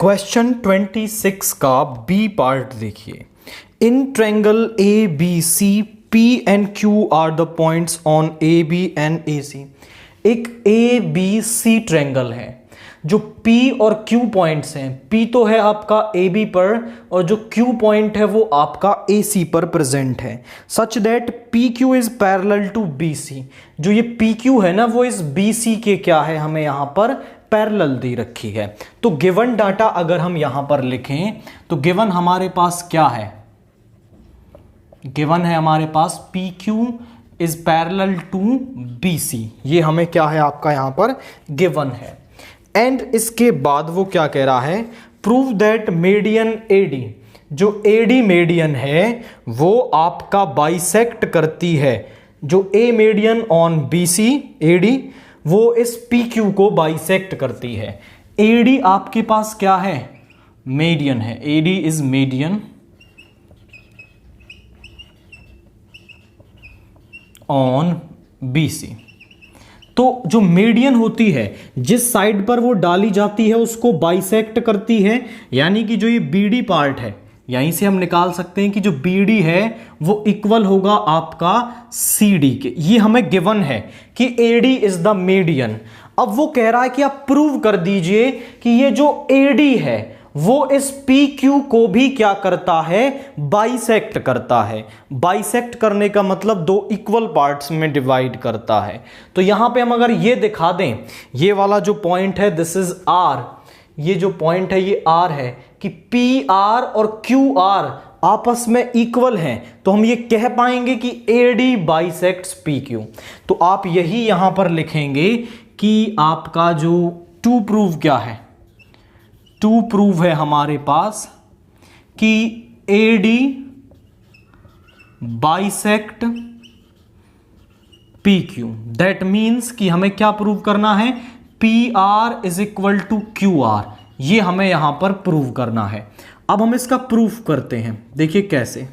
Question 26 का B part देखिए। In triangle A B C P and Q are the points on A B and A C. एक A B C triangle है, जो P और Q points हैं। P तो है आपका AB पर और जो Q पॉइंट है वो आपका AC पर प्रेजेंट है, such that PQ is parallel to BC। जो ये PQ है ना वो इस BC के क्या है, हमें यहां पर पैरेलल दे रखी है। तो गिवन डाटा अगर हम यहां पर लिखें तो गिवन हमारे पास क्या है, गिवन है हमारे पास PQ is parallel to BC। ये हमें क्या है आपका यहां पर गिवन है। एंड इसके बाद वो क्या कह रहा है, प्रूव दैट मीडियन AD, जो AD मीडियन है वो आपका बाइसेक्ट करती है, जो A median on BC AD वो इस PQ को बाइसेक्ट करती है। AD आपके पास क्या है, मीडियन है। AD is median on BC। तो जो मीडियन होती है जिस साइड पर वो डाली जाती है उसको बाइसेक्ट करती है, यानी कि जो ये BD पार्ट है यहीं से हम निकाल सकते हैं कि जो BD है वो इक्वल होगा आपका CD के। ये हमें गिवन है कि AD इज द मीडियन। अब वो कह रहा है कि आप प्रूव कर दीजिए कि ये जो AD है वो इस PQ को भी क्या करता है, बाइसेक्ट करता है। बाइसेक्ट करने का मतलब दो इक्वल पार्ट्स में डिवाइड करता है। तो यहां पे हम अगर ये दिखा दें, ये वाला जो पॉइंट है दिस इज R, ये जो पॉइंट है ये R है कि PR और QR आपस में इक्वल हैं, तो हम ये कह पाएंगे कि AD बाइसेक्ट्स PQ। तो आप यही यहां पर लिखेंगे कि आपका जो टू प्रूव क्या है, टू प्रूव है हमारे पास कि AD bisect PQ। That means कि हमें क्या प्रूव करना है, PR is equal to QR। ये हमें यहां पर प्रूव करना है। अब हम इसका प्रूफ करते हैं, देखिए कैसे।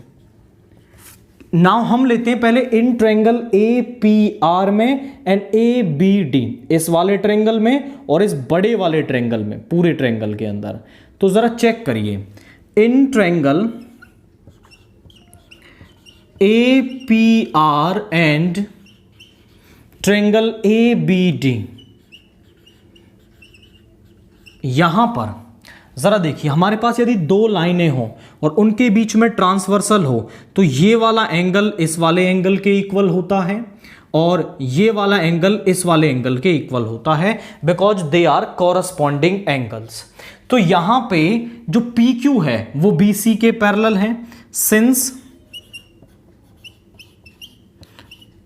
नाउ हम लेते हैं पहले इन ट्रायंगल APR में एंड ABD, इस वाले ट्रायंगल में और इस बड़े वाले ट्रायंगल में, पूरे ट्रायंगल के अंदर। तो जरा चेक करिए, in triangle APR and triangle ABD, यहां पर जरा देखिए हमारे पास यदि दो लाइनें हो और उनके बीच में ट्रांसवर्सल हो तो ये वाला एंगल इस वाले एंगल के इक्वल होता है और ये वाला एंगल इस वाले एंगल के इक्वल होता है, because they are corresponding angles. तो यहां पे जो PQ है वो BC के पैरेलल है। Since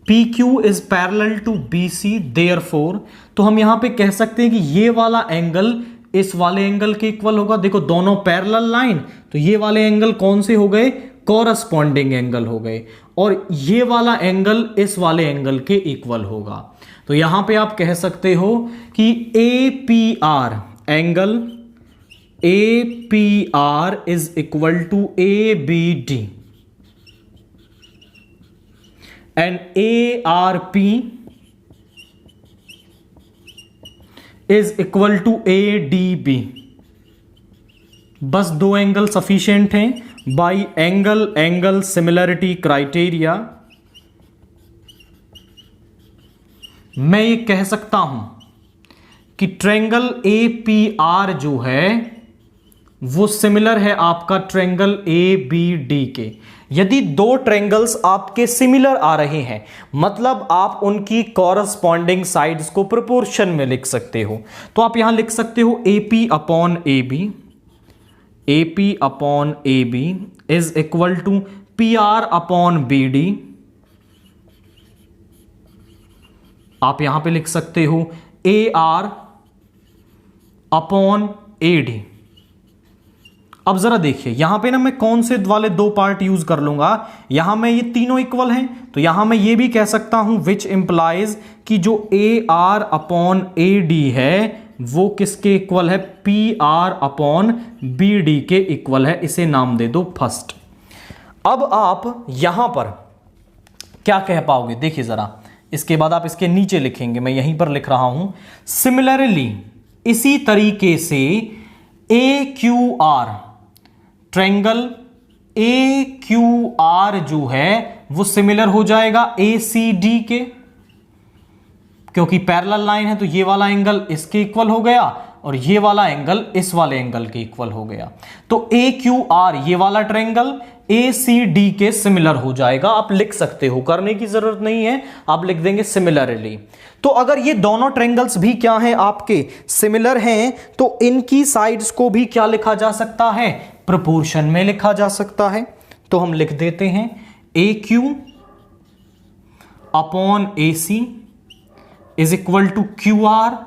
PQ is parallel to BC, therefore तो हम यहां पे कह सकते हैं कि ये वाला एंगल इस वाले एंगल के इक्वल होगा। देखो दोनों पैरेलल लाइन, तो ये वाले एंगल कौन से हो गए, कॉरस्पॉन्डिंग एंगल हो गए, और ये वाला एंगल इस वाले एंगल के इक्वल होगा। तो यहां पे आप कह सकते हो कि APR angle APR is equal to ABD and ARP is equal to ADB। बस दो एंगल सफिशिएंट हैं बाय एंगल सिमिलरिटी क्राइटेरिया। मैं ये कह सकता हूं कि ट्रायंगल APR जो है वो सिमिलर है आपका ट्रायंगल ABD के। यदि दो ट्रायंगल्स आपके सिमिलर आ रहे हैं मतलब आप उनकी कॉरस्पॉन्डिंग साइड्स को प्रोपोर्शन में लिख सकते हो। तो आप यहां लिख सकते हो AP upon AB is equal to PR upon BD। आप यहां पे लिख सकते हो AR अपॉन AD। अब जरा देखिए यहां पे ना मैं कौन से वाले दो पार्ट यूज कर लूंगा, यहां में ये तीनों इक्वल हैं तो यहां मैं ये भी कह सकता हूं विच इंप्लाइज कि जो AR अपॉन AD है वो किसके इक्वल है, PR अपॉन BD के इक्वल है। इसे नाम दे दो फर्स्ट। अब आप यहां पर क्या कह पाओगे, देखिए जरा, इसके बाद आप इसके नीचे लिखेंगे, मैं यहीं पर लिख रहा हूं सिमिलरली, इसी तरीके से A Q R, triangle A Q R जो है वो सिमिलर हो जाएगा ए सी डी के, क्योंकि पैरेलल लाइन है तो ये वाला एंगल इसके इक्वल हो गया और ये वाला एंगल इस वाले एंगल के इक्वल हो गया। तो ए क्यू आर ये वाला ट्रायंगल ए सी डी के सिमिलर हो जाएगा। आप लिख सकते हो, करने की जरूरत नहीं है, आप लिख देंगे सिमिलरली। तो अगर ये दोनों ट्रायंगल्स भी क्या हैं आपके सिमिलर हैं, तो इनकी साइड्स को भी क्या लिखा जा सकता है, प्रोपोर्शन में लिखा जा सकता है। तो हम लिख देते हैं A Q upon A C is equal to Q R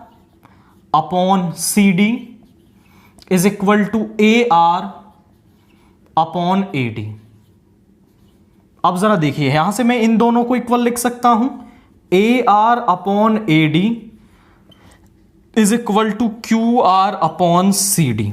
upon C D is equal to A R upon A D. अब जरा देखिए, यहां से मैं इन दोनों को इक्वल लिख सकता हूं, A R upon A D is equal to Q R upon C D,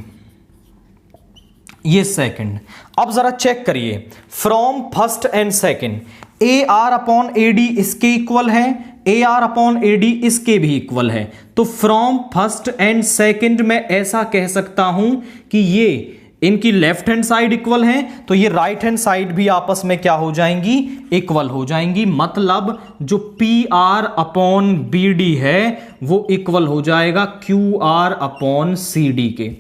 ये सेकंड। अब जरा चेक करिए from first and second, A R upon A D इसके इक्वल है, A R upon A D इसके भी इक्वल है। तो फ्रॉम फर्स्ट एंड सेकंड में ऐसा कह सकता हूं कि ये इनकी लेफ्ट हैंड साइड इक्वल है, तो ये राइट हैंड साइड भी आपस में क्या हो जाएंगी, इक्वल हो जाएंगी। मतलब जो P R upon B D है वो इक्वल हो जाएगा Q R upon C D के।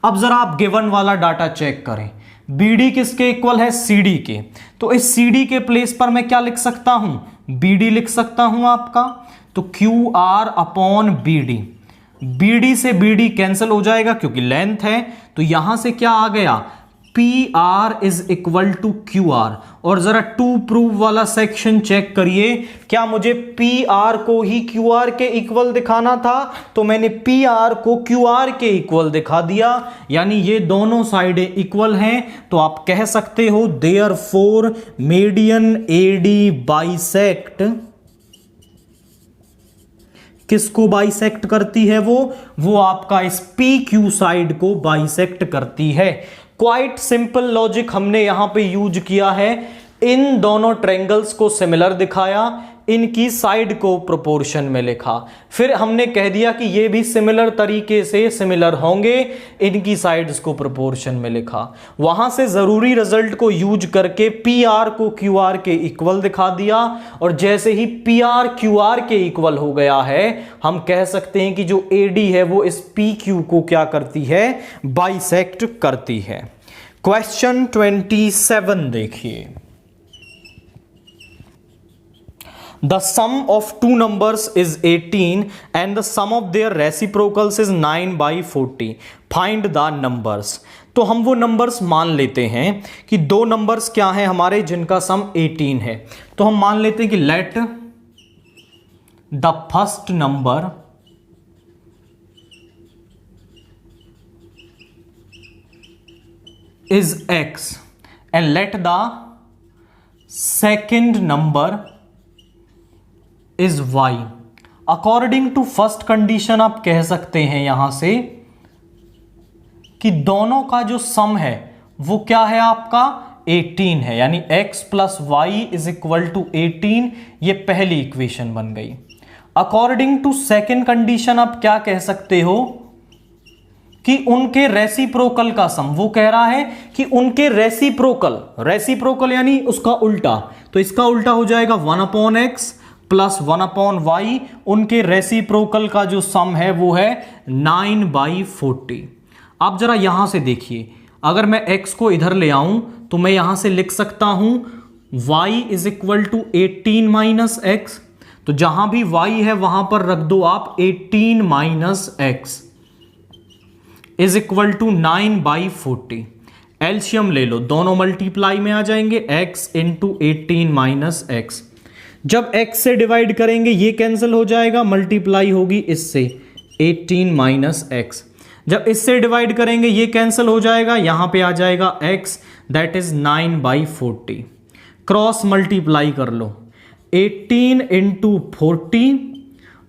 अब जरा आप गिवन वाला डाटा चेक करें, BD किसके इक्वल है, CD के। तो इस CD के प्लेस पर मैं क्या लिख सकता हूं, BD लिख सकता हूं आपका। तो QR अपॉन BD, BD से BD कैंसिल हो जाएगा क्योंकि लेंथ है, तो यहां से क्या आ गया, PR is equal to QR। और जरा टू प्रूव वाला सेक्शन चेक करिए, क्या मुझे PR को ही QR के इक्वल दिखाना था, तो मैंने PR को QR के इक्वल दिखा दिया, यानी ये दोनों साइडें इक्वल हैं। तो आप कह सकते हो देयरफॉर मीडियन AD बाइसेक्ट, किसको बाइसेक्ट करती है, वो आपका इस PQ साइड को बाइसेक्ट करती है। क्वाइट सिंपल लॉजिक हमने यहां पे यूज किया है, इन दोनों ट्रायंगल्स को सिमिलर दिखाया, इनकी साइड को प्रोपोर्शन में लिखा, फिर हमने कह दिया कि ये भी सिमिलर तरीके से सिमिलर होंगे, इनकी साइड्स को प्रोपोर्शन में लिखा। वहां से जरूरी रिजल्ट को यूज करके PR को QR के इक्वल दिखा दिया, और जैसे ही PR QR के इक्वल हो गया है, हम कह सकते हैं कि जो AD है वो इस PQ को क्या करती है, बाइसेक्ट करती है। क्वेश्चन 27 देखिए, The sum of two numbers is 18 and the sum of their reciprocals is 9/40. Find the numbers. तो हम वो नंबर्स मान लेते हैं कि दो नंबर्स क्या हैं हमारे जिनका सम 18 है। तो हम मान लेते हैं कि let the first number is x and let the second number is y। According to first condition आप कह सकते हैं यहां से कि दोनों का जो सम है वो क्या है आपका 18 है, यानी x plus y is equal to 18, ये पहली इक्वेशन बन गई। अकॉर्डिंग टू सेकेंड कंडीशन आप क्या कह सकते हो कि उनके रेसिप्रोकल का सम, वो कह रहा है कि उनके रेसिप्रोकल यानी उसका उल्टा, तो इसका उल्टा हो जाएगा 1/x प्लस 1/y, उनके रेसिप्रोकल का जो सम है वो है 9/40। आप जरा यहां से देखिए, अगर मैं x को इधर ले आऊं तो मैं यहां से लिख सकता हूं y is equal to 18 minus x, तो जहां भी y है वहां पर रख दो आप 18 minus x is equal to 9/40। LCM ले लो, दोनों मल्टीप्लाई में आ जाएंगे, x इंटू 18 माइनस एक्स। जब x से डिवाइड करेंगे ये कैंसिल हो जाएगा, मल्टीप्लाई होगी इससे 18 माइनस एक्स। जब इससे डिवाइड करेंगे ये कैंसिल हो जाएगा, यहां पे आ जाएगा x, that is 9/40। Cross multiply कर लो, 18 इंटू 40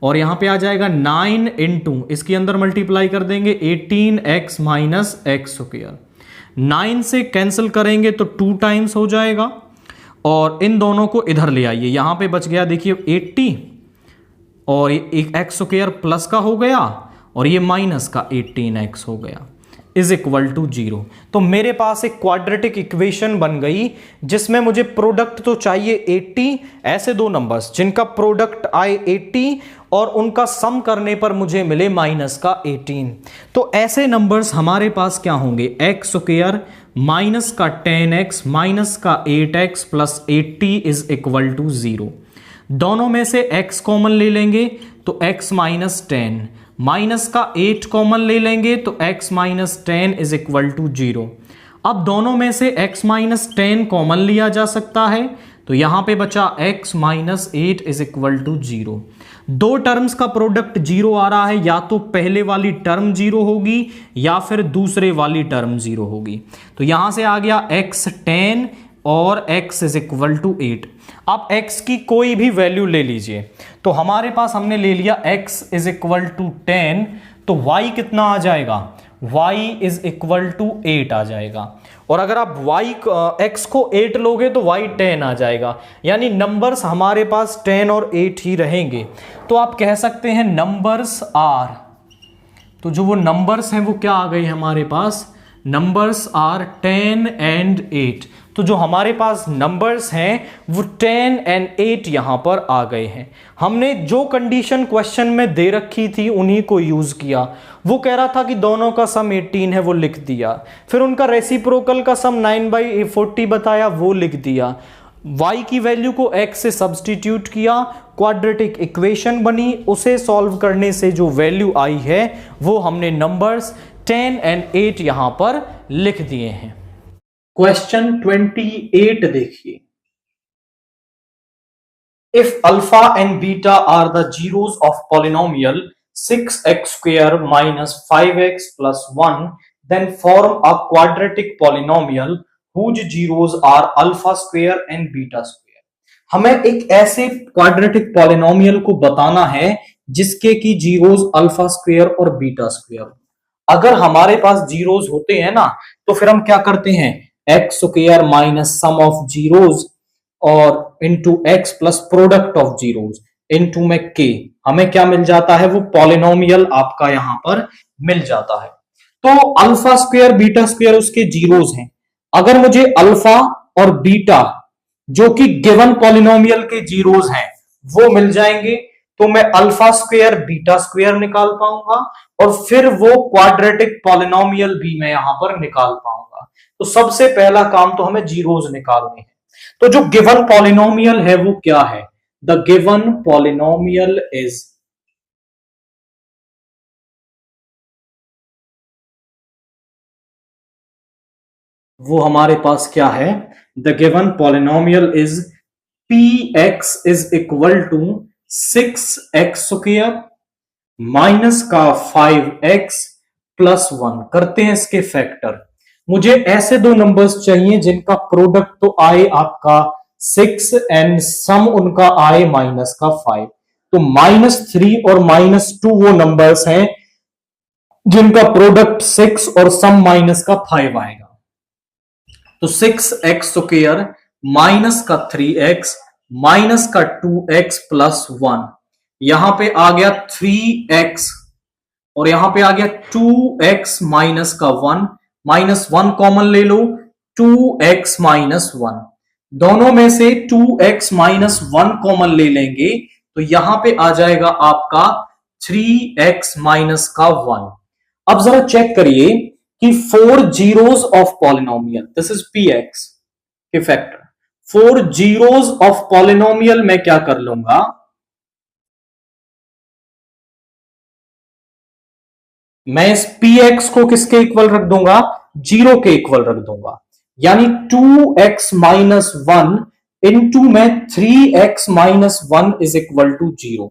और यहां पे आ जाएगा 9 इंटू, इसके अंदर मल्टीप्लाई कर देंगे 18x माइनस एक्स स्क्वायर। 9 से कैंसिल करेंगे तो 2 टाइम्स हो जाएगा, और इन दोनों को इधर ले आइए, यहां पे बच गया देखिए 80 और एक एक्स स्क्वायर प्लस का हो गया और ये माइनस का 18x हो गया। Is equal to 0। तो मेरे पास एक क्वाड्रेटिक इक्वेशन बन गई जिसमें मुझे प्रोडक्ट तो चाहिए 80, ऐसे दो नंबर्स जिनका प्रोडक्ट आए 80 और उनका सम करने पर मुझे मिले माइनस का 18। तो ऐसे नंबर्स हमारे पास क्या होंगे, एक्स स्क्वायर माइनस का 10x माइनस का 8x plus 80 is equal to 0। दोनों में से x कॉमन ले लेंगे तो x माइनस 10, माइनस का 8 कॉमन ले लेंगे तो x minus 10 is equal to 0। अब दोनों में से x माइनस 10 कॉमन लिया जा सकता है तो यहां पे बचा x minus 8 is equal to 0। दो टर्म्स का प्रोडक्ट 0 आ रहा है, या तो पहले वाली टर्म 0 होगी या फिर दूसरे वाली टर्म 0 होगी। तो यहां से आ गया x 10 और x इज इक्वल टू 8। आप x की कोई भी वैल्यू ले लीजिए। तो हमारे पास हमने ले लिया x इज इक्वल टू 10, तो y कितना आ जाएगा, y इज इक्वल टू 8 आ जाएगा। और अगर आप x को 8 लोगे तो y 10 आ जाएगा, यानी नंबर्स हमारे पास 10 और 8 ही रहेंगे। तो आप कह सकते हैं नंबर्स आर, तो जो वो नंबर्स हैं वो क्या आ गए हमारे पास, नंबर्स आर 10 एंड 8। तो जो हमारे पास नंबर्स हैं वो 10 एंड 8 यहां पर आ गए हैं। हमने जो कंडीशन क्वेश्चन में दे रखी थी उन्हीं को यूज किया। वो कह रहा था कि दोनों का सम 18 है, वो लिख दिया। फिर उनका रेसिप्रोकल का सम 9/40 बताया, वो लिख दिया। y की वैल्यू को x से सब्सटीट्यूट किया, क्वाड्रेटिक इक्वेशन बनी, उसे सॉल्व करने से जो वैल्यू आई है वो हमने नंबर्स 10 एंड 8 यहां पर लिख दिए हैं। क्वेश्चन 28 देखिए, if alpha and beta are the zeros of polynomial 6x square minus 5x plus 1 then form a quadratic polynomial whose zeros are alpha square and beta square। हमें एक ऐसे क्वाड्रेटिक पॉलिनोमियल को बताना है जिसके की जीरोस अल्फा स्क्वायर और beta square. अगर हमारे पास जीरोस होते हैं ना तो फिर हम क्या करते हैं, x square minus sum of zeros और into x plus product of zeros into में के, हमें क्या मिल जाता है, वो पॉलिनोमियल आपका यहां पर मिल जाता है। तो अल्फा स्क्वायर बीटा स्क्वायर उसके जीरोस हैं। अगर मुझे अल्फा और बीटा जो कि गिवन पॉलिनोमियल के जीरोस हैं वो मिल जाएंगे तो मैं अल्फा स्क्वायर बीटा स्क्वायर निकाल पाऊंगा और फिर वो क्वाड्रेटिक पॉलिनोमियल भी मैं यहां पर निकाल पाऊंगा। तो सबसे पहला काम तो हमें जीरोस निकालने हैं। तो जो गिवन पॉलिनोमियल है वो क्या है, द गिवन पॉलिनोमियल इज, वो हमारे पास क्या है, the given polynomial is px is equal to 6x square minus का 5x प्लस 1। करते हैं इसके फैक्टर। मुझे ऐसे दो नंबर्स चाहिए जिनका प्रोडक्ट तो आए आपका 6 एंड सम उनका आए माइनस का 5। तो -3 और -2 वो नंबर्स हैं जिनका प्रोडक्ट 6 और सम माइनस का 5 आएगा। तो 6x स्क्वायर माइनस का 3x माइनस का 2x प्लस 1, यहां पे आ गया 3x और यहां पे आ गया 2x माइनस का 1, -1 कॉमन ले लो, 2x माइनस 1। दोनों में से 2x माइनस 1 कॉमन ले लेंगे तो यहां पे आ जाएगा आपका 3x माइनस का 1। अब जरा चेक करिए कि 4 zeros of polynomial, this is px के फैक्टर, 4 जीरोस ऑफ पॉलिनोमियल मैं क्या कर लूंगा, मैं इस px को किसके इक्वल रख दूंगा, 0 के इक्वल रख दूंगा। यानी 2x माइनस 1 इंटू में 3x minus 1 is equal to 0।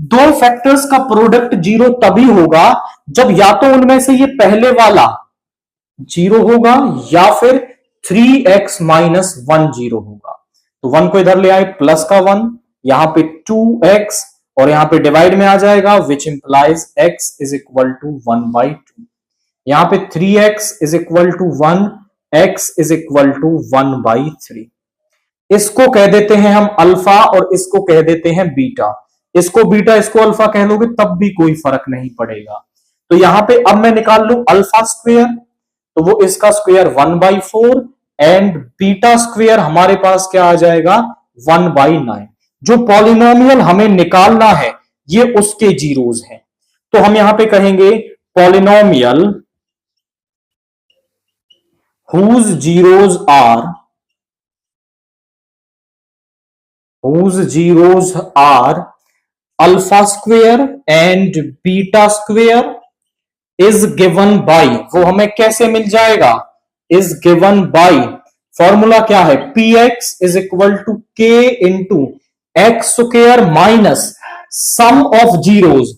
दो फैक्टर्स का प्रोडक्ट 0 तभी होगा जब या तो उनमें से ये पहले वाला 0 होगा या फिर 3x माइनस 1 0 होगा। तो 1 को इधर ले आए, प्लस का 1, यहां पे 2x और यहां पे डिवाइड में आ जाएगा, which implies x is equal to 1/2। यहां पे 3x is equal to 1, x is equal to 1/3। इसको कह देते हैं हम अल्फा और इसको कह देते हैं बीटा। इसको बीटा इसको अल्फा कह लोगे तब भी कोई फर्क नहीं पड़ेगा। तो यहां पे अब मैं निकाल लू अल्फा स्क्वायर तो वो इसका स्क्वायर 1/4 एंड बीटा स्क्वायर हमारे पास क्या आ जाएगा 1/9। जो पॉलिनोमियल हमें निकालना है ये उसके जीरोज हैं, तो हम यहां पे कहेंगे polynomial whose zeros are alpha square and beta square is given by, वो हमें कैसे मिल जाएगा, is given by फॉर्मूला क्या है px is equal to k into x square minus sum of zeros,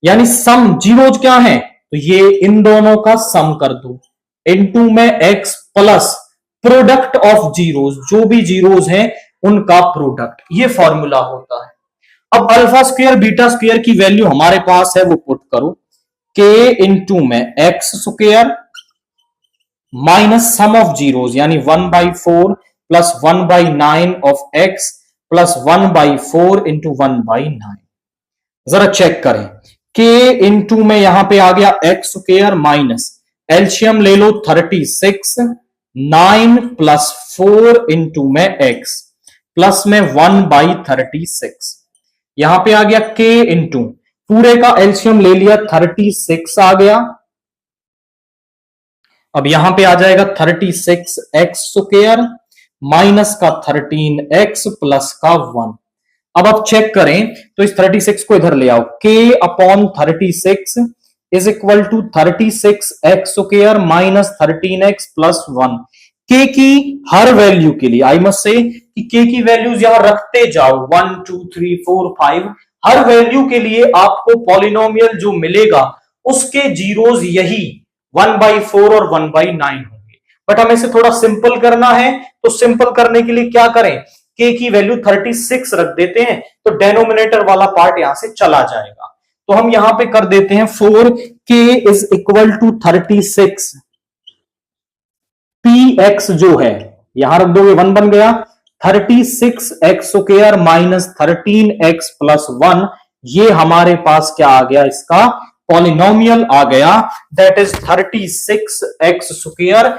यानी सम जीरोज क्या है तो ये इन दोनों का सम कर दो इनटू में x plus product of zeros, जो भी जीरोज हैं उनका प्रोडक्ट, ये फॉर्मूला होता है। अब अल्फा स्क्वायर बीटा स्क्वायर की वैल्यू हमारे पास है वो पुट करो, k इंटू में x square minus sum of zeros यानी 1/4 plus 1/9 of x plus 1/4 into 1/9। जरा चेक करें, k इंटू में यहां पे आ गया एक्स स्क्वायर माइनस एलसीएम ले लो 36, 9 प्लस 4 इंटू में x प्लस में 1/36, यहां पे आ गया k इंटू पूरे का एलसीएम ले लिया 36 आ गया, अब यहां पे आ जाएगा 36 एक्स स्क्वायर माइनस का 13x प्लस का 1। अब आप चेक करें तो इस 36 को इधर ले आओ, k upon 36 is equal to 36 x square minus 13x plus 1। k की हर वैल्यू के लिए आई मस्ट से कि k की वैल्यूज यहां रखते जाओ 1 2 3 4 5, हर वैल्यू के लिए आपको पॉलिनोमियल जो मिलेगा उसके जीरोज यही 1/4 और 1/9 होंगे। बट हमें इसे थोड़ा सिंपल करना है, तो सिंपल करने के लिए क्या करें, k की वैल्यू 36 रख देते हैं तो डेनोमिनेटर वाला पार्ट यहां से चला जाएगा, तो हम यहां पे कर देते हैं 4k is equal to 36 px जो है यहां रख दोगे 1 बन गया 36 x square minus 13x plus 1, ये हमारे पास क्या आ गया इसका पॉलिनोमियल आ गया, that is 36 x square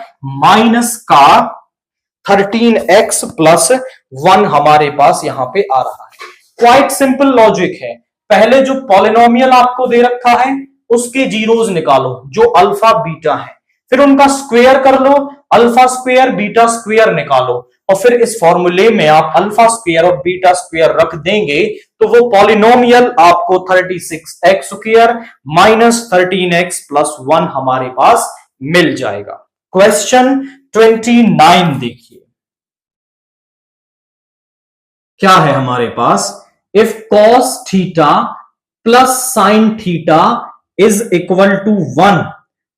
minus का 13x प्लस 1 हमारे पास यहां पे आ रहा है। क्वाइट सिंपल लॉजिक है, पहले जो पॉलिनोमियल आपको दे रखा है उसके जीरोज निकालो जो अल्फा बीटा है, फिर उनका स्क्वायर कर लो, अल्फा स्क्वायर बीटा स्क्वायर निकालो, और फिर इस फॉर्मूले में आप अल्फा स्क्वायर और बीटा स्क्वायर रख देंगे तो वो पॉलिनोमियल आपको 36 x square minus 13x plus 1 हमारे पास मिल जाएगा। क्वेश्चन 29 देखिए क्या है हमारे पास, if cos theta plus sine theta is equal to 1,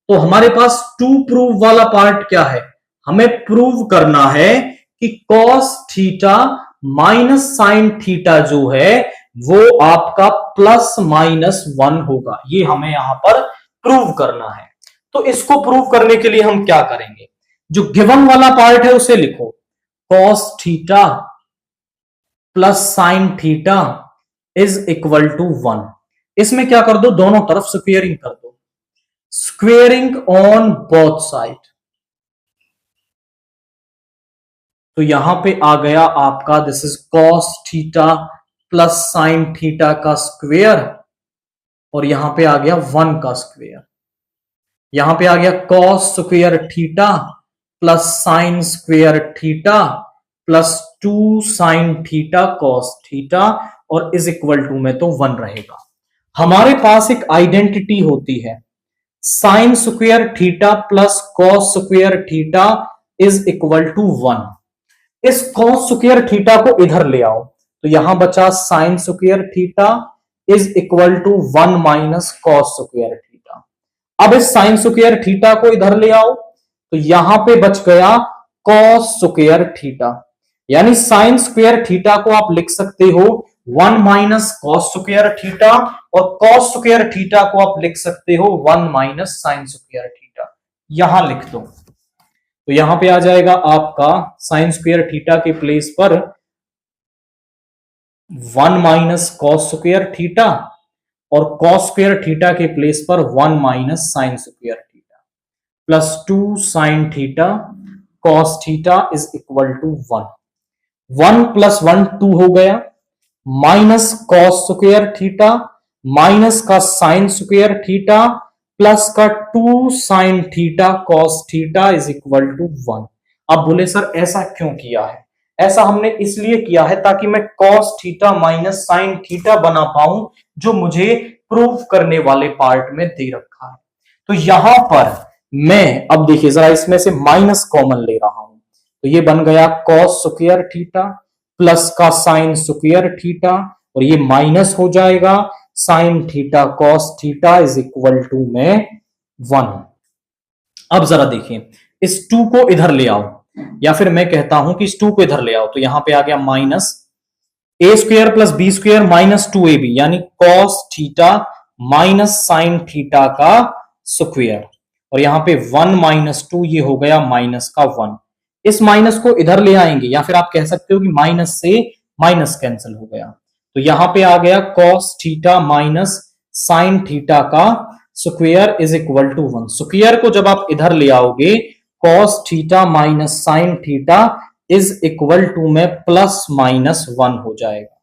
तो हमारे पास टू प्रूव वाला पार्ट क्या है, हमें प्रूव करना है कि cos theta minus sine theta जो है वो आपका प्लस माइनस 1 होगा, ये हमें यहां पर प्रूव करना है। तो इसको प्रूव करने के लिए हम क्या करेंगे, जो गिवन वाला पार्ट है उसे लिखो, cos theta plus sine theta is equal to 1, इसमें क्या कर दो दोनों तरफ स्क्वेयरिंग कर दो, स्क्वेयरिंग ऑन बोथ साइड, तो यहां पे आ गया आपका this is cos theta plus sine theta का स्क्वेयर, और यहां पे आ गया 1 का स्क्वेयर, यहां पे आ गया cos square theta plus sign square theta plus 2 sine theta cos theta, और इज इक्वल टू में तो 1 रहेगा। हमारे पास एक आइडेंटिटी होती है sine square theta plus cos square theta is equal to 1, इस cos स्क्वेयर थीटा को इधर ले आओ, तो यहां बचा sine square theta is equal to 1 minus cos square theta. अब इस साइन स्क्वेयर थीटा को इधर ले आओ, तो यहां पे बच गया cos स्क्वेयर थीटा, यानी साइन स्क्वेयर थीटा को आप लिख सकते हो 1 माइनस cos स्क्वेयर थीटा, और cos स्क्वेयर थीटा को आप लिख सकते हो 1 माइनस साइन स्क्वेयर थीटा, यहां लिख दो, तो यहां पे आ जाएगा आपका साइन स्क्वेयर थीटा के प्लेस पर 1 माइनस cos स्क्वेयर थीटा, और cos स्क्वेयर थीटा के प्लेस पर 1 minus sine square theta, plus 2 sine theta cos theta is equal to 1। 1 plus 1 2 हो गया, minus cos square theta minus का साइन स्क्वायर थीटा प्लस का 2 sine theta cos theta is equal to 1। अब बोले sir ऐसा क्यों किया है? ऐसा हमने इसलिए किया है ताकि मैं cos theta minus sine theta बना पाऊं, जो मुझे प्रूव करने वाले पार्ट में दे रखा है। तो यहां पर मैं अब देखिए जरा इसमें से माइनस कॉमन ले रहा हूं, तो ये बन गया कॉस स्क्वायर थीटा प्लस का साइन स्क्वायर थीटा, और ये माइनस हो जाएगा sine theta cos theta is equal to में 1। अब जरा देखिए इस 2 को इधर ले आओ, या फिर मैं कहता हूं कि इस 2 को इधर ले आओ, तो यहां पे आ गया minus a square plus b square minus 2ab, यानी cos theta minus sine theta का स्क्वायर, और यहां पे 1 माइनस 2 ये हो गया माइनस का 1। इस माइनस को इधर ले आएंगे, या फिर आप कह सकते हो कि माइनस से माइनस कैंसिल हो गया, तो यहां पे आ गया cos theta minus sine theta का square is equal to 1। Square को जब आप इधर ले आओगे, cos theta minus sine theta is equal to में प्लस माइनस 1 हो जाएगा।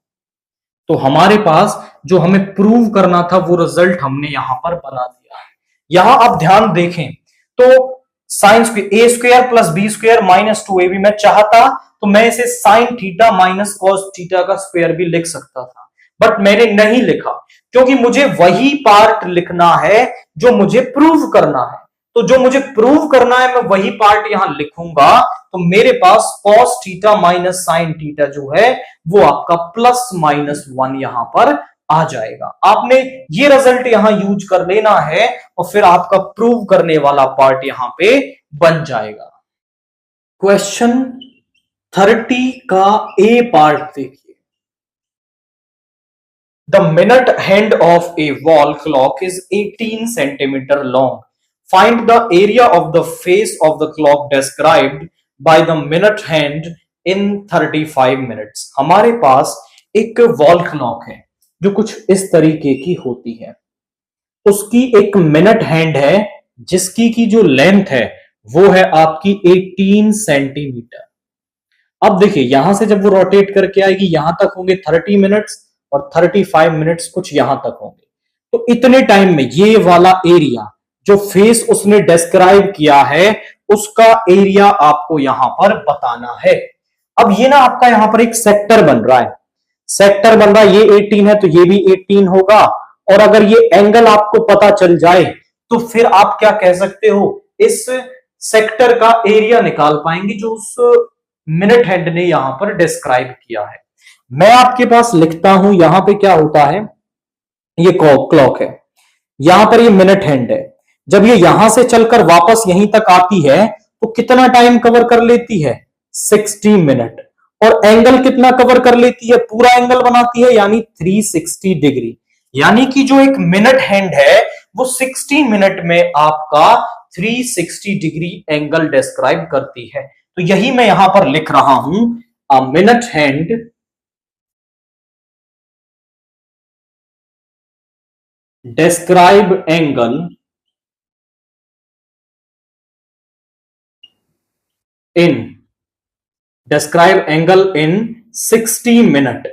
तो हमारे पास जो हमें प्रूव करना था वो रिजल्ट हमने यहां पर बना दिया है। यहां आप ध्यान देखें तो sine a square plus b square minus 2ab मैं चाहता तो मैं इसे sine theta minus cos theta का स्क्वायर भी लिख सकता था, बट मैंने नहीं लिखा क्योंकि मुझे वही पार्ट लिखना है जो मुझे प्रूव करना है। तो जो मुझे प्रूव करना है मैं वही पार्ट यहां लिखूंगा, तो मेरे पास cos theta minus sine theta जो है वो आपका प्लस माइनस 1 यहां पर आ जाएगा। आपने ये रिजल्ट यहां यूज कर लेना है और फिर आपका प्रूव करने वाला पार्ट यहां पे बन जाएगा। क्वेश्चन 30 का ए पार्ट देखिए। The minute hand of a wall clock is 18 centimeter long. Find the area of the face of the clock described by the minute hand in 35 minutes. हमारे पास एक वॉल क्लॉक है जो कुछ इस तरीके की होती है, उसकी एक मिनट हैंड है जिसकी की जो लेंथ है वो है आपकी 18 सेंटीमीटर। अब देखिए यहां से जब वो रोटेट करके आएगी यहां तक होंगे 30 मिनट्स और 35 मिनट्स कुछ यहां तक होंगे। तो इतने टाइम में ये वाला एरिया जो फेस उसने डिस्क्राइब किया है उसका एरिया आपको यहां पर बताना है। अब ये ना आपका यहां पर एक सेक्टर बन रहा है, सेक्टर बन रहा है, ये 18 है तो ये भी 18 होगा, और अगर ये एंगल आपको पता चल जाए तो फिर आप क्या कह सकते हो, इस सेक्टर का एरिया निकाल पाएंगे जो उस मिनट हैंड ने यहां पर डिस्क्राइब किया है। मैं आपके पास लिखता हूं, यहां पे क्या होता है, ये क्लॉक है, यहां पर ये मिनट हैंड है, जब ये यहां से चलकर वापस यहीं तक आती है तो कितना टाइम कवर कर लेती है, 60 मिनट, और एंगल कितना कवर कर लेती है, पूरा एंगल बनाती है यानी 360 डिग्री। यानी कि जो एक मिनट हैंड है वो 60 मिनट में आपका 360 डिग्री एंगल डिस्क्राइब करती है। तो यही मैं यहां पर लिख रहा हूं, a minute hand describe angle in describe angle in 60 minute.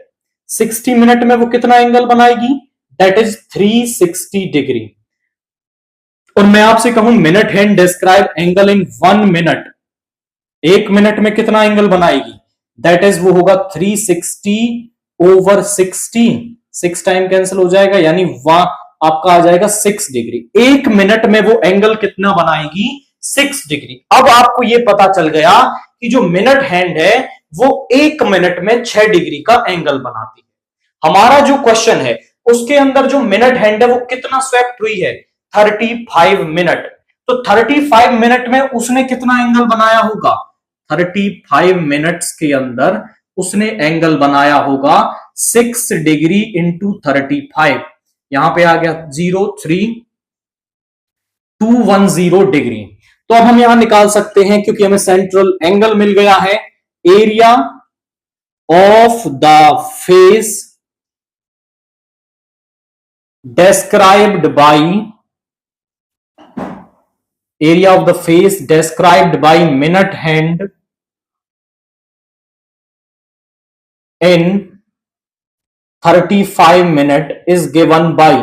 60 minute में वो कितना एंगल बनाएगी, दैट इज 360 डिग्री। और मैं आपसे कहूं minute hand describe angle in 1 minute, 1 minute में कितना एंगल बनाएगी, दैट इज वो होगा 360 ओवर 16, 6 टाइम कैंसिल हो जाएगा यानी वहां आपका आ जाएगा 6 डिग्री। 1 मिनट में वो एंगल कितना बनाएगी, 6 डिग्री। अब आपको ये पता चल गया कि जो मिनट हैंड है वो 1 मिनट में 6 डिग्री का एंगल बनाती है। हमारा जो क्वेश्चन है उसके अंदर जो मिनट हैंड है वो कितना स्वेप्ट हुई है, 35 मिनट। तो 35 मिनट में उसने कितना एंगल बनाया होगा, 35 मिनट्स के अंदर उसने एंगल बनाया होगा 6 डिग्री इंटू 35, यहां पे आ गया 03210 डिग्री। तो अब हम यहां निकाल सकते हैं क्योंकि हमें सेंट्रल एंगल मिल गया है, area of the face described by area of the face described by minute hand in 35 minute is given by,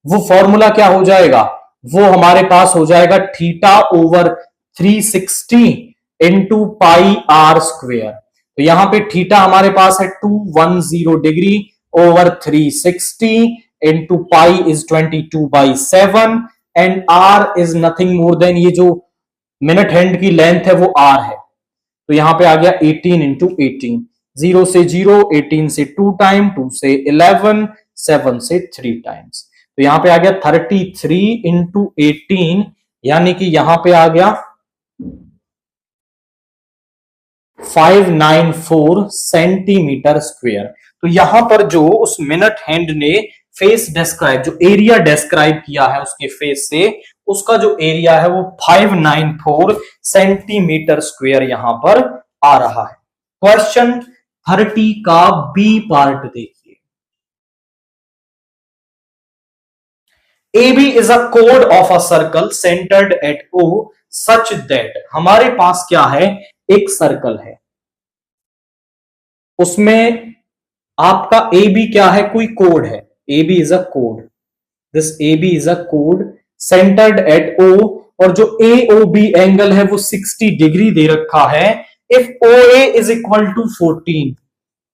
वो फॉर्मूला क्या हो जाएगा, वो हमारे पास हो जाएगा theta over 360 into pi R square. तो यहां पे थीटा हमारे पास है 210 degree over 360 into pi is 22/7 and R is nothing more than, ये जो मिनट हैंड की लेंथ है वो आर है। तो यहां पे आ गया 18 इंटू 18, 0 से 0, 18 से 2 टाइम, 2 से 11, 7 से 3 टाइम्स। तो यहां पे आ गया 33 इंटू 18, यानी कि यहां पे आ गया 594 सेंटीमीटर स्क्वायर। तो यहां पर जो उस मिनट हैंड ने फेस डिस्क्राइब, जो एरिया डिस्क्राइब किया है उसके फेस से, उसका जो एरिया है वो 594 सेंटीमीटर स्क्वायर यहां पर आ रहा है। क्वेश्चन 30 का बी पार्ट देखिए। AB is a chord of a circle centered at O such that, हमारे पास क्या है, एक सर्कल है, उसमें आपका AB क्या है, कोई कोड है, AB is a code, this AB is a code centered at O, और जो AOB एंगल है वो 60 डिग्री दे रखा है। If OA is equal to 14,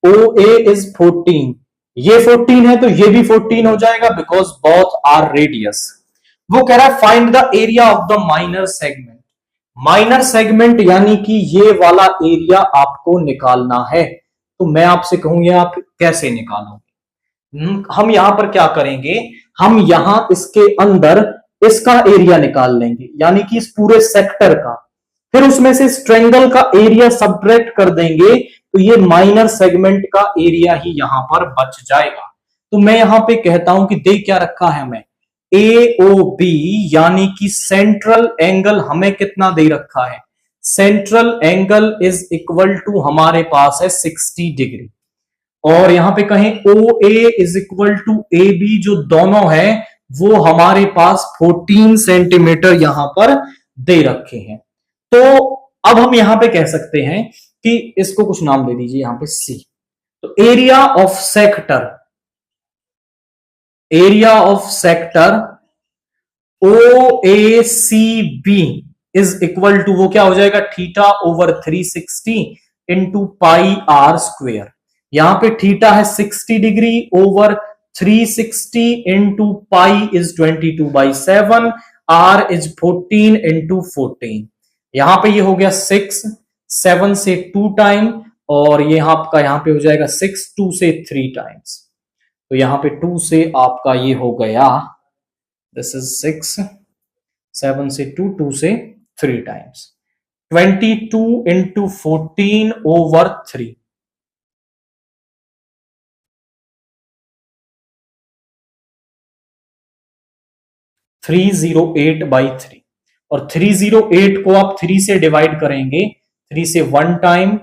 OA is 14, ये 14 है तो ये भी 14 हो जाएगा बिकॉज बोथ आर रेडियस। वो कह रहा है find the area of the minor segment, minor segment यानी कि ये वाला एरिया आपको निकालना है। तो मैं आपसे कहूंगा आप कैसे निकालोगे, हम यहां पर क्या करेंगे, हम यहां इसके अंदर इसका एरिया निकाल लेंगे, यानी कि इस पूरे सेक्टर का, फिर उसमें से इस ट्रायंगल का एरिया सब्ट्रैक्ट कर देंगे, तो ये माइनर सेगमेंट का एरिया ही यहां पर बच जाएगा। तो मैं यहां पे कहता हूं कि दे क्या रखा है हमें, AOB यानी कि सेंट्रल एंगल हमें कितना दे रखा है, central angle is equal to हमारे पास है 60 डिग्री, और यहां पे कहें OA is equal to AB, जो दोनों है वो हमारे पास 14 सेंटीमीटर यहां पर दे रखे हैं। तो अब हम यहां पे कह सकते हैं कि इसको कुछ नाम दे दीजिए यहां पे C। तो area of sector, area of sector OACB is equal to, वो क्या हो जाएगा, theta over 360 into pi R square. यहां पे थीटा है 60 degree over 360 into pi is 22/7, R is 14 into 14। यहां पे ये हो गया 6, 7 से 2 टाइम, और ये आपका यहां पे हो जाएगा 6, 2 से 3 टाइम्स। तो यहां पे 2 से आपका ये हो गया, दिस इज 6, 7 से 2, 2 से 3 टाइम्स, 22 इंटू 14 ओवर 3, 308/3, और 308 को आप 3 से डिवाइड करेंगे, 3 से 1 टाइम,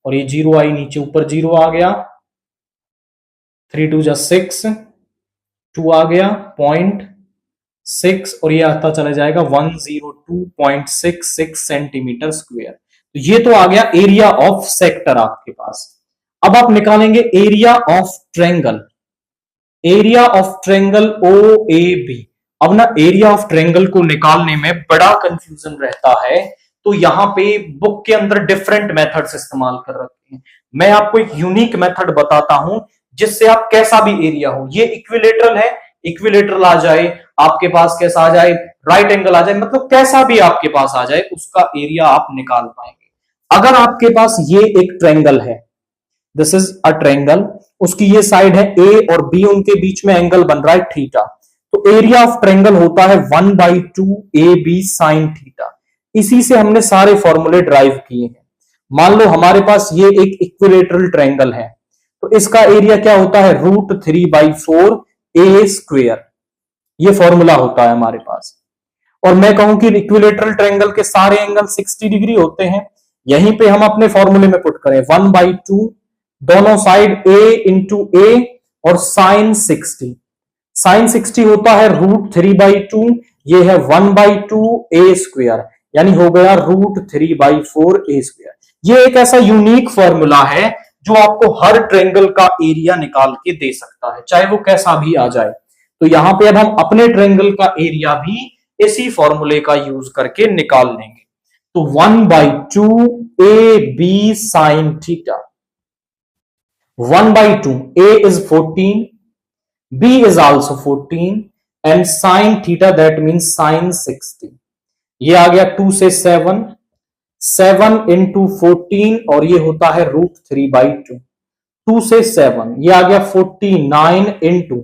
और ये 0 आई नीचे, ऊपर 0 आ गया, 3 2 जा 6, 2 आ गया 0.6, और ये आता चला जाएगा 102.66 सेंटीमीटर स्क्वायर। तो ये तो आ गया एरिया ऑफ सेक्टर आपके पास। अब आप निकालेंगे area of triangle, area of triangle OAB। अब ना एरिया ऑफ ट्रायंगल को निकालने में बड़ा कंफ्यूजन रहता है, तो यहां पे बुक के अंदर डिफरेंट मेथड्स इस्तेमाल कर रखे हैं। मैं आपको एक यूनिक मेथड बताता हूं जिससे आप कैसा भी एरिया हो, ये इक्विलेटरल है, इक्विलेटरल आ जाए आपके पास, कैसा आ जाए, राइट एंगल आ जाए, मतलब कैसा भी आपके पास आ जाए उसका एरिया आप निकाल पाएंगे। अगर आपके पास ये एक ट्रायंगल है, दिस इज अ ट्रायंगल, उसकी ये साइड है A और B, उनके बीच में एंगल बन रहा है थीटा, तो एरिया ऑफ ट्रायंगल होता है 1/2 AB sin थीटा। इसी से हमने सारे फॉर्मूले ड्राइव किए हैं। मान लो हमारे पास ये एक इक्विलेटरल ट्रायंगल है, तो इसका एरिया क्या होता है, √3/4 A स्क्वेयर, ये फॉर्मूला होता है हमारे पास। और मैं कहूं कि इक्विलेटरल ट्रायंगल के सारे एंगल 60 डिग्री होते हैं, यहीं पे हम अपने फॉर्मूले में पुट करें 1/2, दोनों साइड A इंटू A, और साइन 60, साइन 60 होता है √3/2 ये है 1/2 a², यानी हो गया √3/4 a²। ये एक ऐसा यूनिक फॉर्मूला है जो आपको हर ट्रायंगल का एरिया निकाल के दे सकता है, चाहे वो कैसा भी आ जाए। तो यहां पे अब हम अपने ट्रायंगल का एरिया भी इसी फॉर्मूले का यूज करके निकाल लेंगे। तो 1/2 ab sin theta, 1/2 a is 14, b is also 14 and sin theta that means sin 60। ये आ गया 2 से 7, 7 into 14 और ये होता है √3/2। 2 से 7 ये आ गया 49 into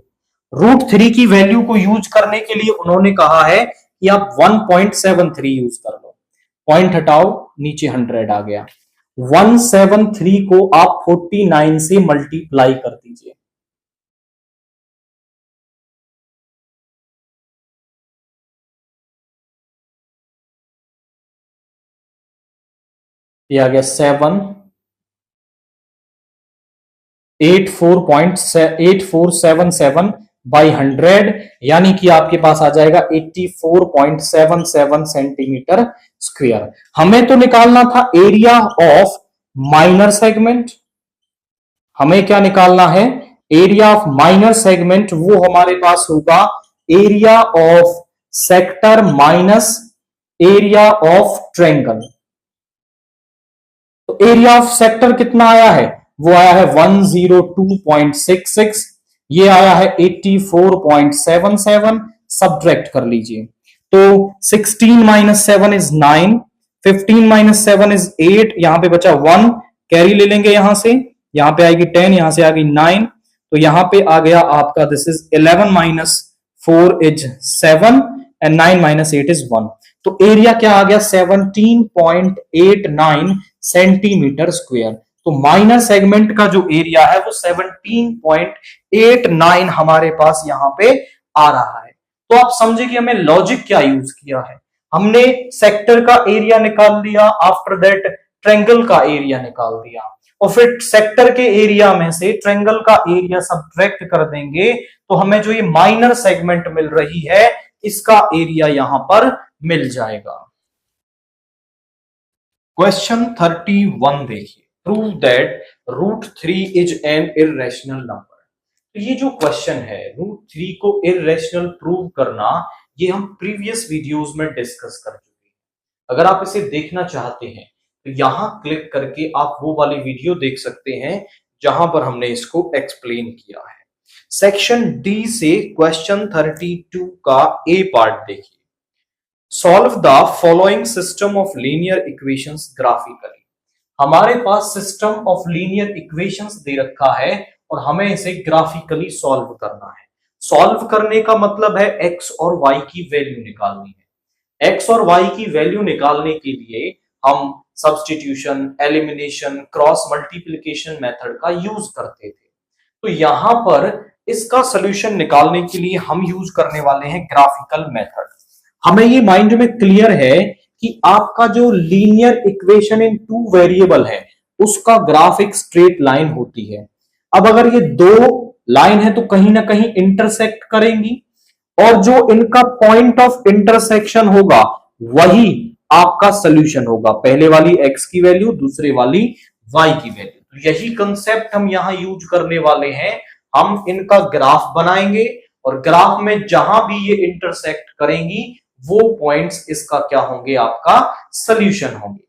√3 की वैल्यू को यूज करने के लिए उन्होंने कहा है कि आप 1.73 यूज कर लो। पॉइंट हटाओ, नीचे 100 आ गया। 173 को आप 49 से मल्टीप्लाई कर दीजिए। ये आ गया 8477/100, यानी कि आपके पास आ जाएगा 84.77 सेंटीमीटर स्क्वायर। हमें तो निकालना था एरिया ऑफ माइनर सेगमेंट। हमें क्या निकालना है? Area of minor segment. वो हमारे पास होगा area of sector minus area of triangle. तो एरिया ऑफ सेक्टर कितना आया है? वो आया है 102.66, ये आया है 84.77। सब्ट्रैक्ट कर लीजिए तो 16 - 7 इज 9, 15 - 7 इज 8, यहां पे बचा 1, कैरी ले लेंगे यहां से, यहां पे आएगी 10, यहां से आ गई 9, तो यहां पे आ गया आपका this is 11 - 4 is 7 and 9 - 8 is 1। तो एरिया क्या आ गया? 17.89 सेंटीमीटर स्क्वायर। तो माइनर सेगमेंट का जो एरिया है वो 17.89 हमारे पास यहां पे आ रहा है। तो आप समझे कि हमें लॉजिक क्या यूज किया है। हमने सेक्टर का एरिया निकाल लिया, आफ्टर दैट ट्रायंगल का एरिया निकाल दिया, और फिर सेक्टर के एरिया में से ट्रायंगल का एरिया सब्ट्रैक्ट कर देंगे तो हमें जो ये माइनर सेगमेंट मिल रही है इसका एरिया यहां पर मिल जाएगा। क्वेश्चन 31 देखिए, prove that √3 is an irrational number. तो ये जो क्वेश्चन है √3 को इर्रेशनल प्रूव करना, ये हम प्रीवियस वीडियोस में डिस्कस कर चुके हैं। अगर आप इसे देखना चाहते हैं तो यहां क्लिक करके आप वो वाली वीडियो देख सकते हैं जहां पर हमने इसको एक्सप्लेन किया है। सेक्शन डी से क्वेश्चन 32 का ए पार्ट देखिए। Solve the following system of linear equations graphically. हमारे पास सिस्टम ऑफ लीनियर इक्वेशंस दे रखा है और हमें इसे ग्राफिकली सॉल्व करना है। सॉल्व करने का मतलब है एक्स और वाई की वैल्यू निकालनी है। एक्स और वाई की वैल्यू निकालने के लिए हम substitution, elimination, cross multiplication method का यूज करते थे। तो यहां पर इसका सोल्यूशन निकालने के लिए हम यूज करने वाले हैं ग्राफिकल मेथड। हमें ये माइंड में क्लियर है कि आपका जो लीनियर इक्वेशन इन 2 वेरिएबल है उसका ग्राफ एक स्ट्रेट लाइन होती है। अब अगर ये 2 लाइन है तो कहीं ना कहीं इंटरसेक्ट करेंगी, और जो इनका पॉइंट ऑफ इंटरसेक्शन होगा वही आपका सोल्यूशन होगा। पहले वाली x की वैल्यू, दूसरे वाली y की वैल्यू। तो यही कंसेप्ट हम यहां यूज करने वाले हैं। हम इनका ग्राफ बनाएंगे और ग्राफ में जहां भी ये इंटरसेक्ट करेंगी वो पॉइंट्स इसका क्या होंगे? आपका सोल्यूशन होंगे।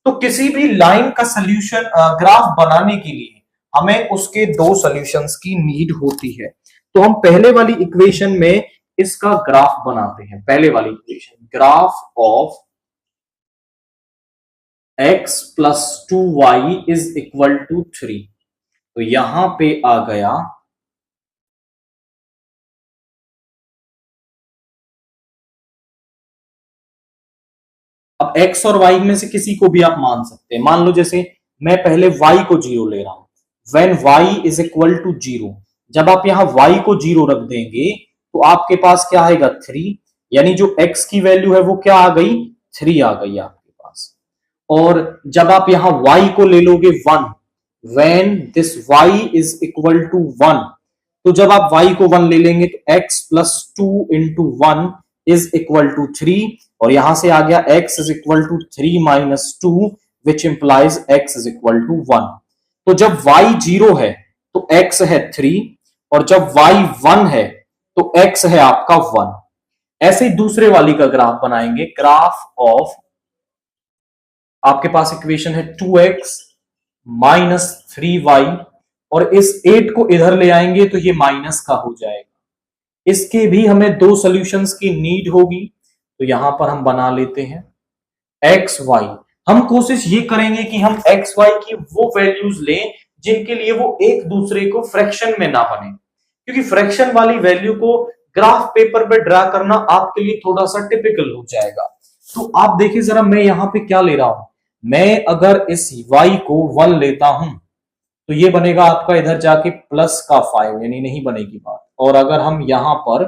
तो किसी भी लाइन का सोल्यूशन ग्राफ बनाने के लिए हमें उसके 2 सॉल्यूशंस की नीड होती है। तो हम पहले वाली इक्वेशन में इसका ग्राफ बनाते हैं। पहले वाली equation, graph of x + 2y is equal to 3। तो यहां पे आ गया अब x और y में से किसी को भी आप मान सकते हैं। मान लो जैसे मैं पहले y को 0 ले रहा हूं, when y is equal to 0, जब आप यहां y को 0 रख देंगे तो आपके पास क्या आएगा? 3, यानी जो x की वैल्यू है वो क्या आ गई? 3 आ गई आपके पास। और जब आप यहां y को ले लोगे 1, when this y is equal to 1, तो जब आप y को 1 ले लेंगे तो x + 2 × 1 इज इक्वल टू 3 और यहां से आ गया x is equal to 3 minus 2 which implies x is equal to 1। तो जब y 0 है तो x है 3 और जब y 1 है तो x है आपका 1। ऐसे ही दूसरे वाली का ग्राफ बनाएंगे, ग्राफ ऑफ आपके पास इक्वेशन है 2x माइनस 3y और इस 8 को इधर ले आएंगे तो ये माइनस का हो जाएगा। इसके भी हमें दो सॉल्यूशंस की नीड होगी, तो यहां पर हम बना लेते हैं एक्स वाई। हम कोशिश ये करेंगे कि हम एक्स वाई की वो वैल्यूज लें जिनके लिए वो एक दूसरे को फ्रैक्शन में ना बने, क्योंकि फ्रैक्शन वाली वैल्यू को ग्राफ पेपर पे ड्रा करना आपके लिए थोड़ा सा टिपिकल हो जाएगा। तो आप देखिए जरा, मैं यहां पे क्या ले रहा हूं, मैं अगर इस y को 1 लेता हूं तो ये बनेगा आपका इधर जाके प्लस का 5, यानी नहीं बनेगी बात। और अगर हम यहां पर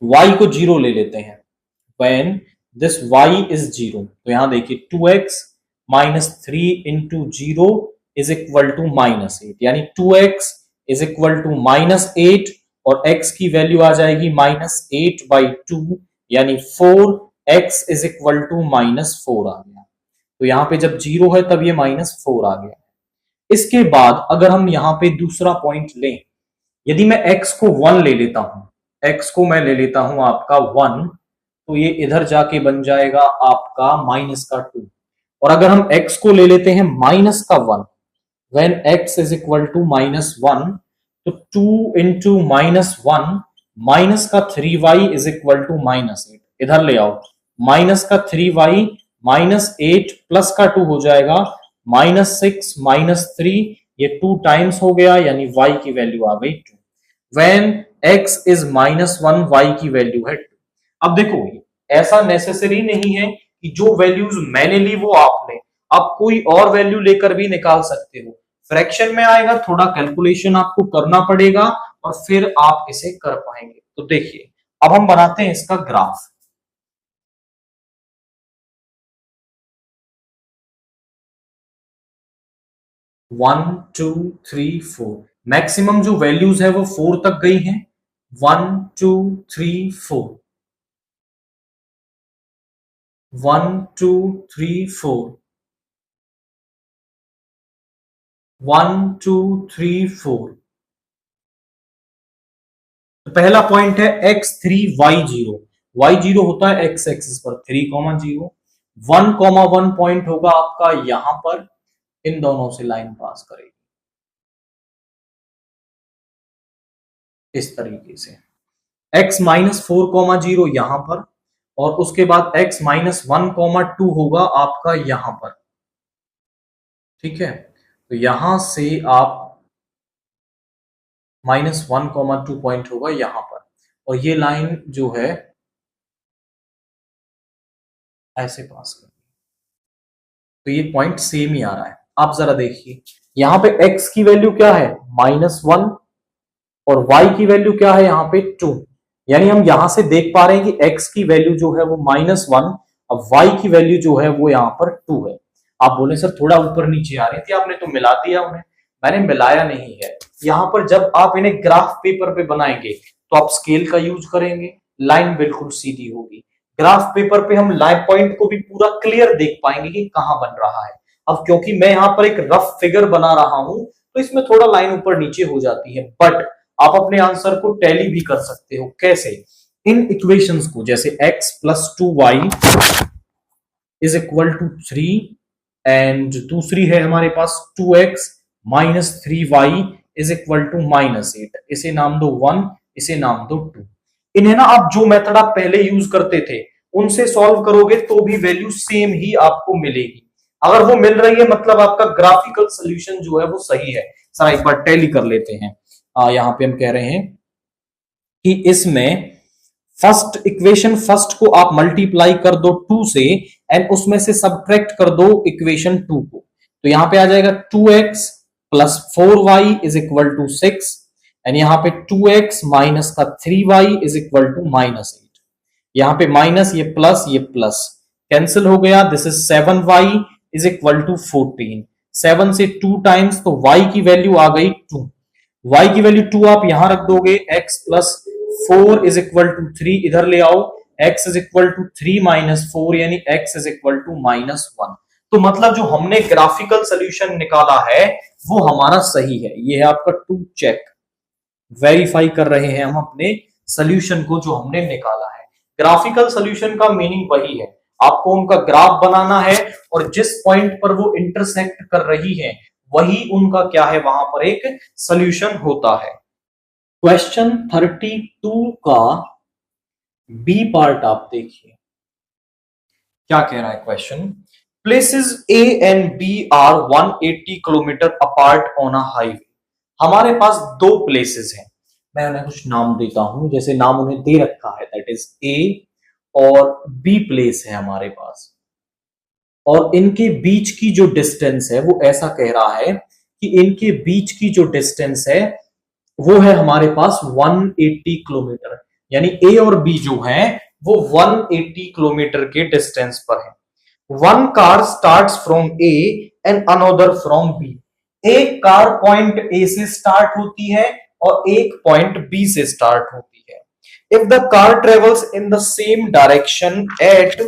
y को 0 ले लेते हैं, when this y is 0, तो यहां देखिए 2x minus 3 into 0 is equal to minus 8, यानी 2x is equal to minus 8 और x की वैल्यू आ जाएगी माइनस 8/2 यानी 4x is equal to minus 4 आ गया। तो यहां पे जब 0 है तब ये माइनस 4 आ गया। इसके बाद अगर हम यहां पे दूसरा पॉइंट लें, यदि मैं x को 1 ले लेता हूं, x को मैं ले लेता हूं आपका 1, तो ये इधर जाके बन जाएगा आपका माइनस का 2। और अगर हम x को ले लेते हैं माइनस का 1, when x is equal to minus 1, तो 2 इंटू माइनस 1 माइनस का 3y is equal to minus 8, इधर ले आओ, माइनस का 3y माइनस 8 प्लस का 2 हो जाएगा माइनस 6 माइनस 3, ये 2 टाइम्स हो गया, यानी y की वैल्यू आ गई 2। When x is minus 1 y की वैल्यू है 2। अब देखो, ऐसा नेसेसरी नहीं है कि जो वैल्यूज मैंने ली वो आप लें, आप कोई और वैल्यू लेकर भी निकाल सकते हो। फ्रैक्शन में आएगा, थोड़ा कैलकुलेशन आपको करना पड़ेगा और फिर आप इसे कर पाएंगे। तो देखिए, अब हम बनाते हैं इसका graph. One two three four, maximum जो वैल्यूज है वो 4 तक गई हैं। 1 2 3 4, 1 2 3 4, 1 2 3 4। तो पहला पॉइंट है x3 y0, y0 होता है x एक्सिस पर 3,0, 1,1 पॉइंट होगा आपका यहां पर, इन दोनों से लाइन पास करेगी इस तरीके से, x माइनस 4,0 यहां पर, और उसके बाद x माइनस 1,2 होगा आपका यहां पर। ठीक है, तो यहां से आप -1,2 पॉइंट होगा यहां पर, और ये लाइन जो है ऐसे पास कर, तो ये पॉइंट सेम ही आ रहा है। आप जरा देखिए, यहां पे x की वैल्यू क्या है -1 और y की वैल्यू क्या है यहाँ पे 2, यानी हम यहां से देख पा रहे हैं कि x की वैल्यू जो है वो -1, अब y की वैल्यू जो है वो यहाँ पर 2 है। आप बोले सर थोड़ा ऊपर नीचे आ रही थी, आपने तो मिला दिया उन्हें। मैंने मिलाया नहीं है, यहाँ पर जब आप इन्हें ग्राफ पेपर पे बनाएंगे तो आप स्केल का यूज करेंगे, लाइन बिल्कुल सीधी होगी। ग्राफ पेपर पे हम लाइन पॉइंट को भी पूरा क्लियर देख पाएंगे कि कहां बन रहा है। अब क्योंकि मैं यहाँ पर एक रफ फिगर बना रहा हूं तो इसमें थोड़ा लाइन ऊपर नीचे हो जाती है, बट आप अपने आंसर को टैली भी कर सकते हो। कैसे? इन इक्वेशंस को, जैसे x plus 2y is equal to 3 and दूसरी है हमारे पास 2x minus 3y is equal to -8, इसे नाम दो 1, इसे नाम दो 2। इन्हें ना आप जो मेथड आप पहले यूज करते थे उनसे सॉल्व करोगे तो भी वैल्यू सेम ही आपको मिलेगी। अगर वो मिल रही है मतलब आपका ग्राफिकल सोल्यूशन जो है वो सही है। सर एक बार टैली कर लेते हैं। यहां पे हम कह रहे हैं कि इसमें फर्स्ट इक्वेशन फर्स्ट को आप मल्टीप्लाई कर दो 2 से एंड उसमें से सब्ट्रैक्ट कर दो इक्वेशन 2 को, तो यहां पे आ जाएगा 2x plus 4y is equal to 6 and यहां पे 2x माइनस का 3y इज इक्वल टू -8। यहां पे माइनस, ये प्लस कैंसिल हो गया, this is 7y is equal to 14। 7 से 2 टाइम्स, तो y की वैल्यू आ गई 2, y की वैल्यू 2 आप यहां रख दोगे, x plus 4 is equal to 3 इधर ले आओ, x is equal to 3 minus 4 यानी x इज इक्वल टू -1। तो मतलब जो हमने ग्राफिकल सोल्यूशन निकाला है वो हमारा सही है। ये है आपका टू चेक, वेरीफाई कर रहे हैं हम अपने सोल्यूशन को जो हमने निकाला है। ग्राफिकल सोल्यूशन का मीनिंग वही है, आपको उनका ग्राफ बनाना है और जिस पॉइंट पर वो इंटरसेक्ट कर रही है वही उनका क्या है, वहां पर एक सोल्यूशन होता है। क्वेश्चन 32 का बी पार्ट आप देखिए, क्या कह रहा है question. Places A and B are 180 kilometre apart on a highway. हमारे पास दो प्लेसेस हैं, मैं उन्हें कुछ नाम देता हूं, जैसे नाम उन्हें दे रखा है, दैट इज ए और बी प्लेस है हमारे पास, और इनके बीच की जो डिस्टेंस है वो ऐसा कह रहा है कि इनके बीच की जो डिस्टेंस है वो है हमारे पास 180 किलोमीटर, यानी ए और बी जो है वो 180 किलोमीटर के डिस्टेंस पर है। One car starts from A and another from B. एक कार पॉइंट ए से स्टार्ट होती है और एक पॉइंट बी से स्टार्ट होती है। If the car travels in the same direction at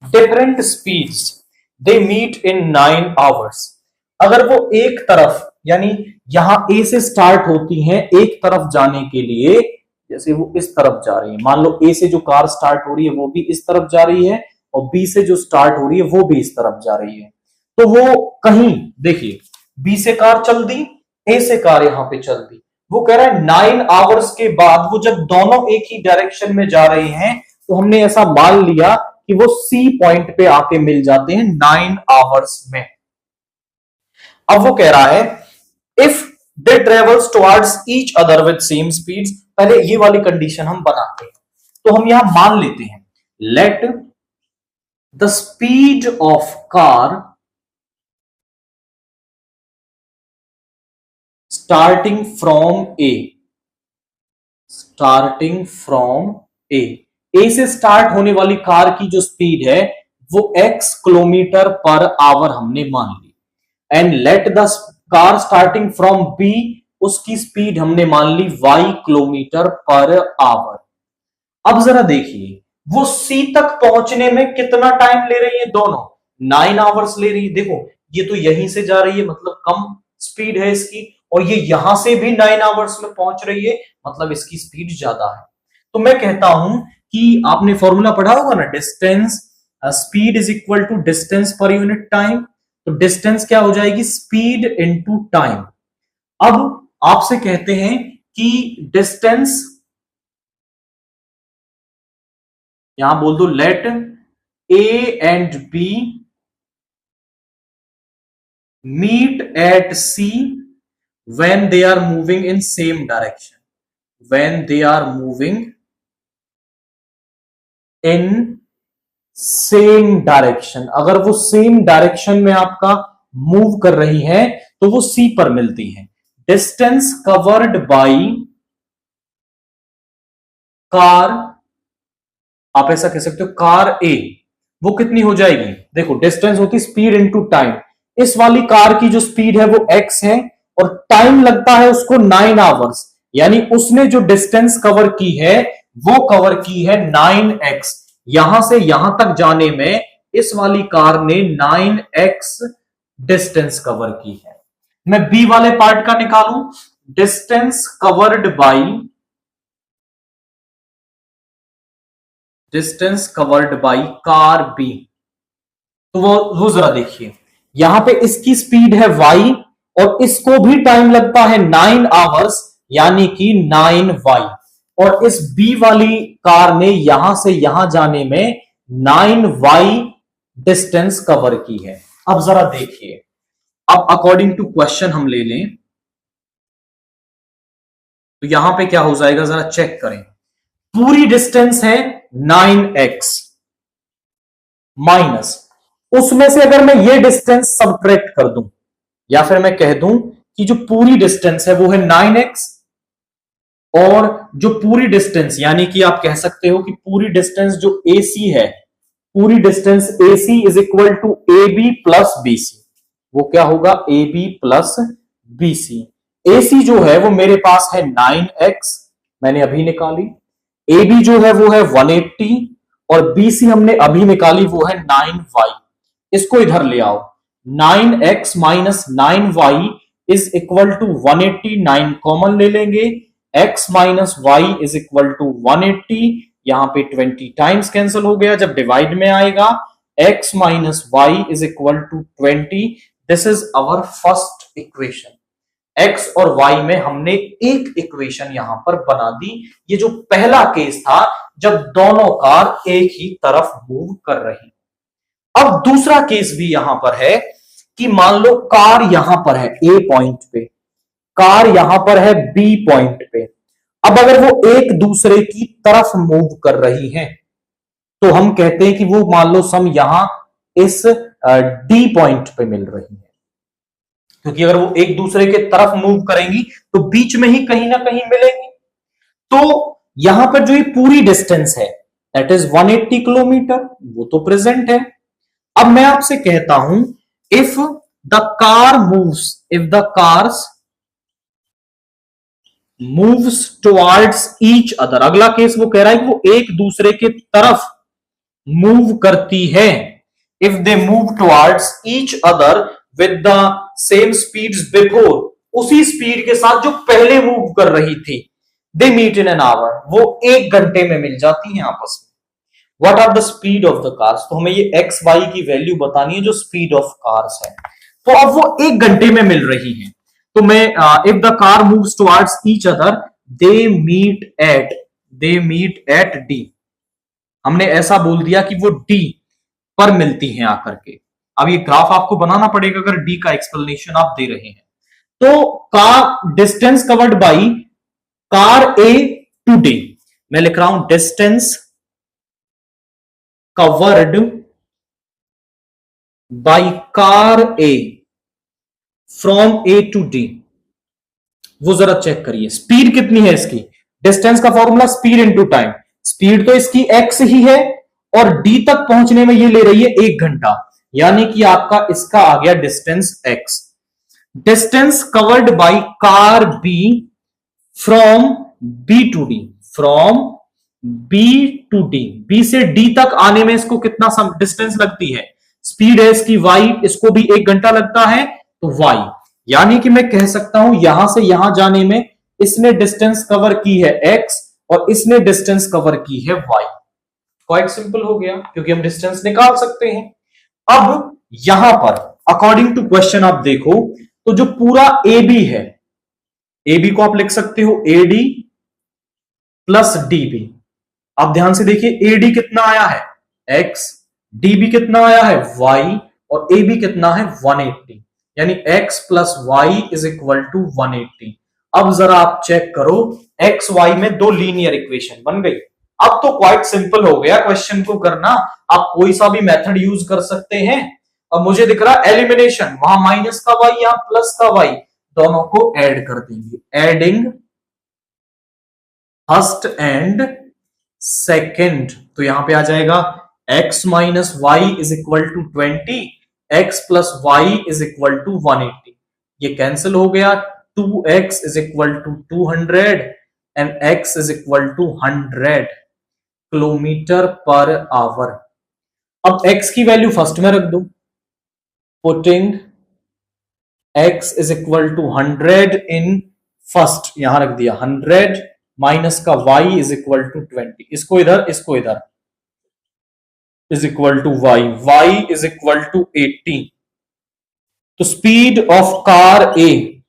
different speeds they meet in 9 hours. अगर वो एक तरफ, यानी यहां ए से स्टार्ट होती हैं एक तरफ जाने के लिए, जैसे वो इस तरफ जा रही है, मान लो ए से जो कार स्टार्ट हो रही है वो भी इस तरफ जा रही है और बी से जो स्टार्ट हो रही है वो भी इस तरफ जा रही है, तो वो कहीं देखिए बी से कार चल दी, ए से कार यहां पे चल दी, वो कह रहा है 9 आवर्स के बाद वो जब दोनों एक ही डायरेक्शन में जा रहे हैं तो हमने ऐसा मान लिया कि वो सी पॉइंट पे आके मिल जाते हैं 9 आवर्स में। अब वो कह रहा है if they travels towards each other with same speeds, पहले ये वाली कंडीशन हम बनाते हैं, तो हम यहां मान लेते हैं let the speed of car starting from A से स्टार्ट होने वाली कार की जो स्पीड है वो x किलोमीटर पर आवर हमने मान ली, and let the car starting from B, उसकी स्पीड हमने मान ली y किलोमीटर पर आवर। अब जरा देखिए वो सी तक पहुंचने में कितना टाइम ले रही है, दोनों 9 आवर्स ले रही है। देखो ये तो यहीं से जा रही है, मतलब कम स्पीड है इसकी, और ये यहां से भी 9 आवर्स में पहुंच रही है, मतलब इसकी स्पीड ज्यादा है। तो मैं कहता हूं कि आपने फॉर्मूला पढ़ा होगा ना, distance speed is equal to distance पर यूनिट टाइम, तो डिस्टेंस क्या हो जाएगी, स्पीड इनटू टाइम। अब आपसे कहते हैं कि डिस्टेंस, यहां बोल दो let A and B meet at C when they are moving in same direction, when they are moving in same direction. अगर वो सेम डायरेक्शन में आपका मूव कर रही है तो वो सी पर मिलती है। डिस्टेंस कवर्ड बाई कार, आप ऐसा कह सकते हो कार ए, वो कितनी हो जाएगी, देखो डिस्टेंस होती स्पीड इनटू टाइम, इस वाली कार की जो स्पीड है वो x है और टाइम लगता है उसको 9 आवर्स, यानी उसने जो डिस्टेंस कवर की है वो कवर की है 9x। यहां से यहां तक जाने में इस वाली कार ने 9x डिस्टेंस कवर की है। मैं बी वाले पार्ट का निकालूं, distance covered by car B, तो वो जरा देखिए यहां पे इसकी स्पीड है y और इसको भी टाइम लगता है 9 आवर्स, यानी कि 9y, और इस बी वाली कार ने यहां से यहां जाने में 9y डिस्टेंस कवर की है। अब जरा देखिए, अब अकॉर्डिंग टू क्वेश्चन हम ले लें तो यहां पे क्या हो जाएगा, जरा चेक करें। पूरी डिस्टेंस है 9x माइनस, उसमें से अगर मैं ये डिस्टेंस सबट्रैक्ट कर दूं, या फिर मैं कह दूं कि जो पूरी डिस्टेंस है वो है 9x, और जो पूरी डिस्टेंस यानी कि आप कह सकते हो कि पूरी डिस्टेंस जो AC है, पूरी distance AC is equal to AB plus BC, वो क्या होगा AB प्लस BC। AC जो है वो मेरे पास है 9x, मैंने अभी निकाली, ए बी जो है वो है 180 और बी सी हमने अभी निकाली वो है 9y। इसको इधर ले आओ, 9x minus 9y is equal to 180, 9 common ले लेंगे, x minus y is equal to 180, यहां पे 20 टाइम्स कैंसिल हो गया, जब डिवाइड में आएगा x minus y is equal to 20। This is our first equation. x और y में हमने एक इक्वेशन यहां पर बना दी। ये जो पहला केस था जब दोनों कार एक ही तरफ मूव कर रही। अब दूसरा केस भी यहां पर है कि मान लो कार यहां पर है ए पॉइंट पे, कार यहां पर है बी पॉइंट पे। अब अगर वो एक दूसरे की तरफ मूव कर रही हैं तो हम कहते हैं कि वो मान लो सम यहां इस डी पॉइंट पे मिल रही है, क्योंकि अगर वो एक दूसरे के तरफ मूव करेंगी तो बीच में ही कहीं ना कहीं मिलेंगी। तो यहां पर जो ये पूरी डिस्टेंस है दैट इज 180 किलोमीटर, वो तो प्रेजेंट है। अब मैं आपसे कहता हूं if the car moves, if the cars moves towards each other, अगला केस वो कह रहा है कि वो एक दूसरे के तरफ मूव करती है। If they move towards each other with the same speeds before, उसी स्पीड के साथ जो पहले मूव कर रही थी, they meet in an hour, वो एक घंटे में मिल जाती हैं आपस में। What are the speed of the cars, तो हमें ये एक्स वाई की वैल्यू बतानी है जो स्पीड ऑफ कार्स है। तो अब वो एक घंटे में मिल रही हैं, तो मैं if the car moves towards each other they meet at D, हमने ऐसा बोल दिया कि वो डी पर मिलती हैं आकर के। अब ये ग्राफ आपको बनाना पड़ेगा अगर डी का एक्सप्लेनेशन आप दे रहे हैं। तो car distance covered by car A to D, मैं लिख रहा हूं distance covered by car A from A to D, वो जरा चेक करिए स्पीड कितनी है इसकी। डिस्टेंस का formula speed into time, speed तो इसकी x ही है और d तक पहुंचने में ये ले रही है 1 घंटा, यानी कि आपका इसका आ गया distance x। Distance covered by car b from b to d, from b to d, b से d तक आने में इसको कितना डिस्टेंस लगती है, स्पीड है इसकी y, इसको भी 1 घंटा लगता है तो y, यानी कि मैं कह सकता हूं यहां से यहां जाने में इसने डिस्टेंस कवर की है x और इसने डिस्टेंस कवर की है y। क्वाइट सिंपल हो गया क्योंकि हम डिस्टेंस निकाल सकते हैं। अब यहां पर अकॉर्डिंग टू क्वेश्चन आप देखो तो जो पूरा ए बी है, ए बी को आप लिख सकते हो A D plus D B. आप ध्यान से देखिए ए डी कितना आया है x, डी बी कितना आया है y और ए बी कितना है 180, यानी x plus y is equal to 180। अब जरा आप चेक करो एक्स वाई में दो लीनियर इक्वेशन बन गई। अब तो क्वाइट सिंपल हो गया क्वेश्चन को करना, आप कोई सा भी मेथड यूज कर सकते हैं। अब मुझे दिख रहा एलिमिनेशन, वहां माइनस का वाई यहां प्लस का वाई, दोनों को ऐड कर देंगे, एडिंग फर्स्ट एंड सेकेंड, तो यहां पे आ जाएगा x minus y is equal to 20, x plus y is equal to 180, ये कैंसिल हो गया, 2x is equal to 200 and x is equal to 100 kilometre per hour. अब x की वैल्यू फर्स्ट में रख दो, putting x is equal to 100 in first, यहां रख दिया 100 माइनस का y इज इक्वल टू 20, इसको इधर is equal to y is equal to 80। तो स्पीड ऑफ कार ए,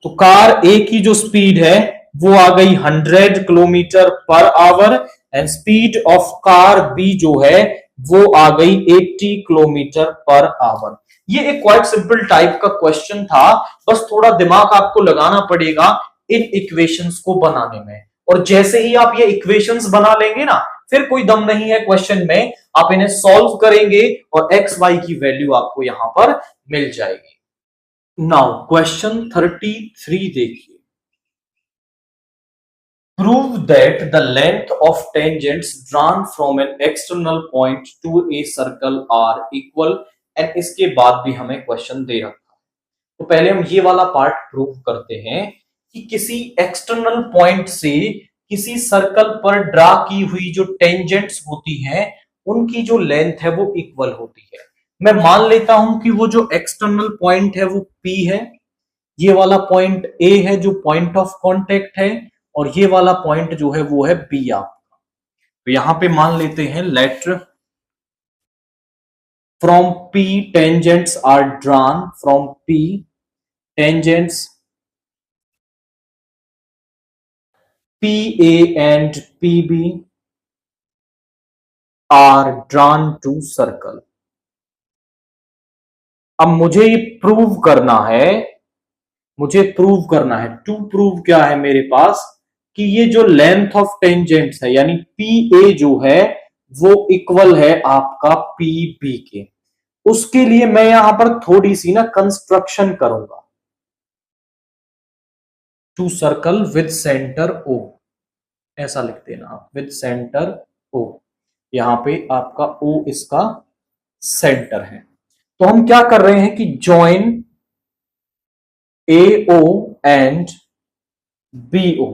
तो कार ए की जो स्पीड है वो आ गई 100 kilometre per hour and speed of car B जो है वो आ गई 80 किलोमीटर पर आवर। ये एक क्वाइट सिंपल टाइप का क्वेश्चन था, बस थोड़ा दिमाग आपको लगाना पड़ेगा इन इक्वेशंस को बनाने में, और जैसे ही आप ये इक्वेशंस बना लेंगे ना फिर कोई दम नहीं है क्वेश्चन में, आप इन्हें सॉल्व करेंगे और एक्स वाई की वैल्यू आपको यहां पर मिल जाएगी। नाउ क्वेश्चन 33 देखिए, prove that the length of tangents drawn from an external point to a circle are equal, and इसके बाद भी हमें क्वेश्चन दे रखा है। तो पहले हम ये वाला पार्ट प्रूव करते हैं कि किसी एक्सटर्नल पॉइंट से किसी सर्कल पर ड्रा की हुई जो टेंजेंट्स होती हैं उनकी जो लेंथ है वो इक्वल होती है। मैं मान लेता हूं कि वो जो एक्सटर्नल पॉइंट है वो P है, ये वाला पॉइंट A है जो पॉइंट ऑफ कांटेक्ट है, और ये वाला पॉइंट जो है वो है B आपका। तो यहां पे मान लेते हैं let from P tangents are drawn, from P tangents PA and PB are drawn to circle। अब मुझे ये प्रूव करना है, टू प्रूव क्या है मेरे पास कि ये जो लेंथ ऑफ टेंजेंट्स है यानी PA जो है वो इक्वल है आपका PB के। उसके लिए मैं यहां पर थोड़ी सी ना कंस्ट्रक्शन करूंगा। Two circle with centre O, ऐसा लिख देना आप, विद सेंटर O। यहां पे आपका O इसका सेंटर है। तो हम क्या कर रहे हैं कि join AO and BO,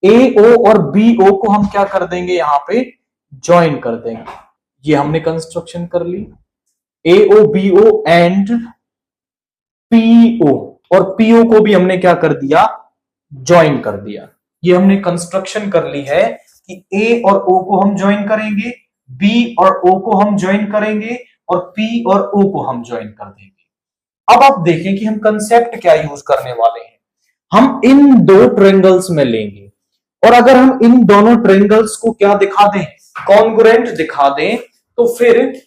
AO और BO को हम क्या कर देंगे, यहां पे ज्वाइन कर देंगे। ये हमने कंस्ट्रक्शन कर ली। AO BO एंड PO, और PO को भी हमने क्या कर दिया, ज्वाइन कर दिया। ये हमने कंस्ट्रक्शन कर ली है कि A और O को हम ज्वाइन करेंगे, B और O को हम ज्वाइन करेंगे, और P और O को हम ज्वाइन कर देंगे। अब आप देखें कि हम कंसेप्ट क्या यूज करने वाले हैं। हम इन दो ट्रायंगल्स में लेंगे, और अगर हम इन दोनों ट्रायंगल्स को क्या दिखा दें, कॉन्ग्रुएंट दिखा दें, तो फिर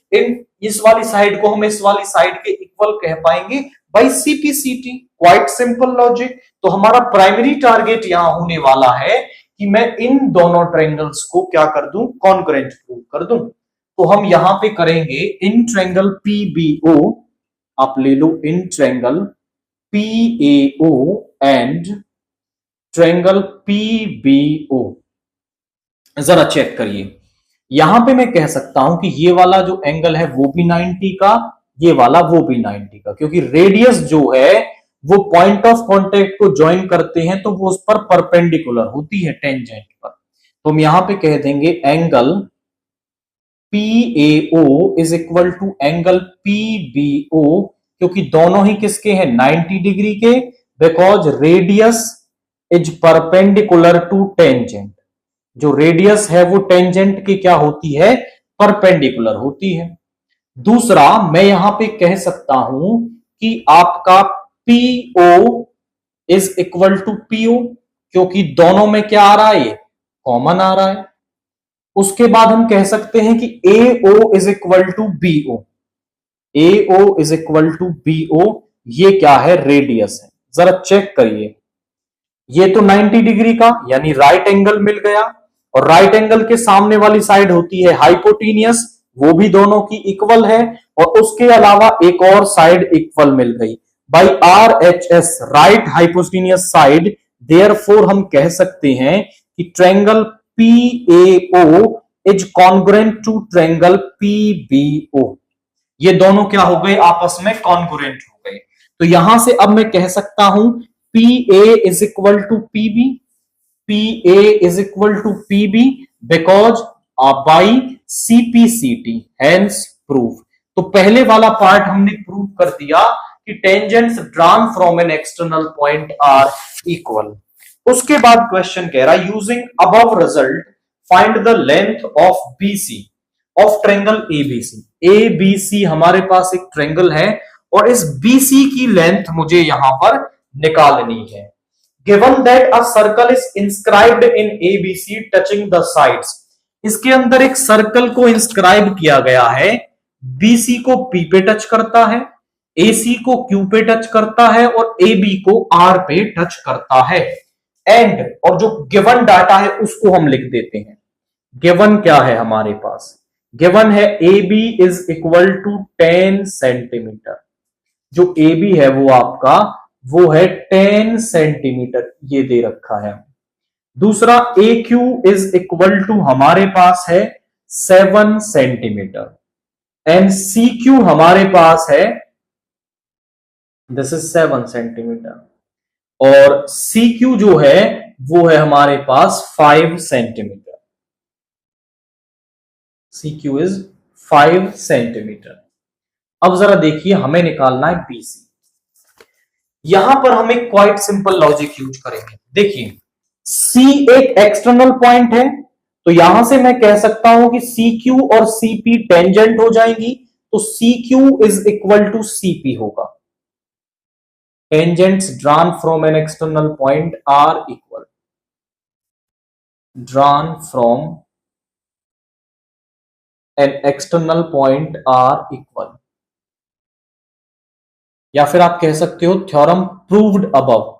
इस वाली साइड को हम इस वाली साइड के इक्वल कह पाएंगे by CPCT। Quite simple logic. तो हमारा प्राइमरी टारगेट यहां होने वाला है कि मैं इन दोनों ट्रायंगल्स को क्या कर दूं, कॉन्ग्रुएंट प्रूव कर दूं। तो हम यहां पे करेंगे इन ट्रायंगल PBO, आप ले लो in triangle PAO and triangle PBO। जरा चेक करिए, यहां पे मैं कह सकता हूं कि ये वाला जो एंगल है वो भी 90 का, ये वाला वो भी 90 का, क्योंकि रेडियस जो है वो पॉइंट ऑफ कांटेक्ट को ज्वाइन करते हैं तो वो उस पर परपेंडिकुलर होती है टेंजेंट पर। तो हम यहां पे कह देंगे angle PAO is equal to angle PBO, क्योंकि दोनों ही किसके हैं, 90 डिग्री के, because radius is perpendicular to tangent. जो रेडियस है वो टेंजेंट की क्या होती है, परपेंडिकुलर होती है। दूसरा मैं यहां पे कह सकता हूं कि आपका PO is equal to PO, क्योंकि दोनों में क्या आ रहा है, ये कॉमन आ रहा है। उसके बाद हम कह सकते हैं कि AO is equal to BO, AO is equal to BO, ये क्या है, रेडियस है। जरा चेक करिए, ये तो 90 डिग्री का यानी राइट एंगल मिल गया, और राइट एंगल के सामने वाली साइड होती है हाइपोटेनियस, वो भी दोनों की इक्वल है, और उसके अलावा एक और साइड इक्वल मिल गई by RHS, right hypotenuse side. Therefore हम कह सकते हैं कि triangle PAO is congruent to triangle PBO। ये दोनों क्या हो गए, आपस में कॉन्ग्रुएंट हो गए। तो यहां से अब मैं कह सकता हूं PA is equal to PB, PA is equal to PB because by CPCT, hence proof। तो पहले वाला पार्ट हमने प्रूव कर दिया कि tangents drawn from an external point are equal. उसके बाद क्वेश्चन कह रहा है using above result find the length of BC of triangle ABC। ABC हमारे पास एक ट्रायंगल है, और इस BC की लेंथ मुझे यहां पर निकालनी है। Given that a circle is inscribed in ABC touching the sides, इसके अंदर एक सर्कल को इंस्क्राइब किया गया है, BC को P पे टच करता है, AC को Q पे टच करता है, और AB को R पे टच करता है। एंड और जो गिवन डाटा है उसको हम लिख देते हैं। गिवन क्या है हमारे पास, गिवन है AB is equal to 10 centimetre. जो AB है वो आपका वो है 10 सेंटीमीटर, ये दे रखा है। दूसरा AQ इज इक्वल टू हमारे पास है 7 सेंटीमीटर, एंड CQ हमारे पास है, दिस इज 7 सेंटीमीटर। और सी क्यू जो है वो है हमारे पास 5 centimetre. C Q is 5 centimetre. अब जरा देखिए, हमें निकालना है बीसी। यहां पर हम एक क्वाइट सिंपल लॉजिक यूज करेंगे। देखिए, सी एक एक्सटर्नल पॉइंट है, तो यहां से मैं कह सकता हूं कि सी क्यू और सीपी टेंजेंट हो जाएंगी, तो C Q is equal to CP होगा। Tangents drawn from an external point are equal, drawn from an external point are equal, या फिर आप कह सकते हो theorem proved above.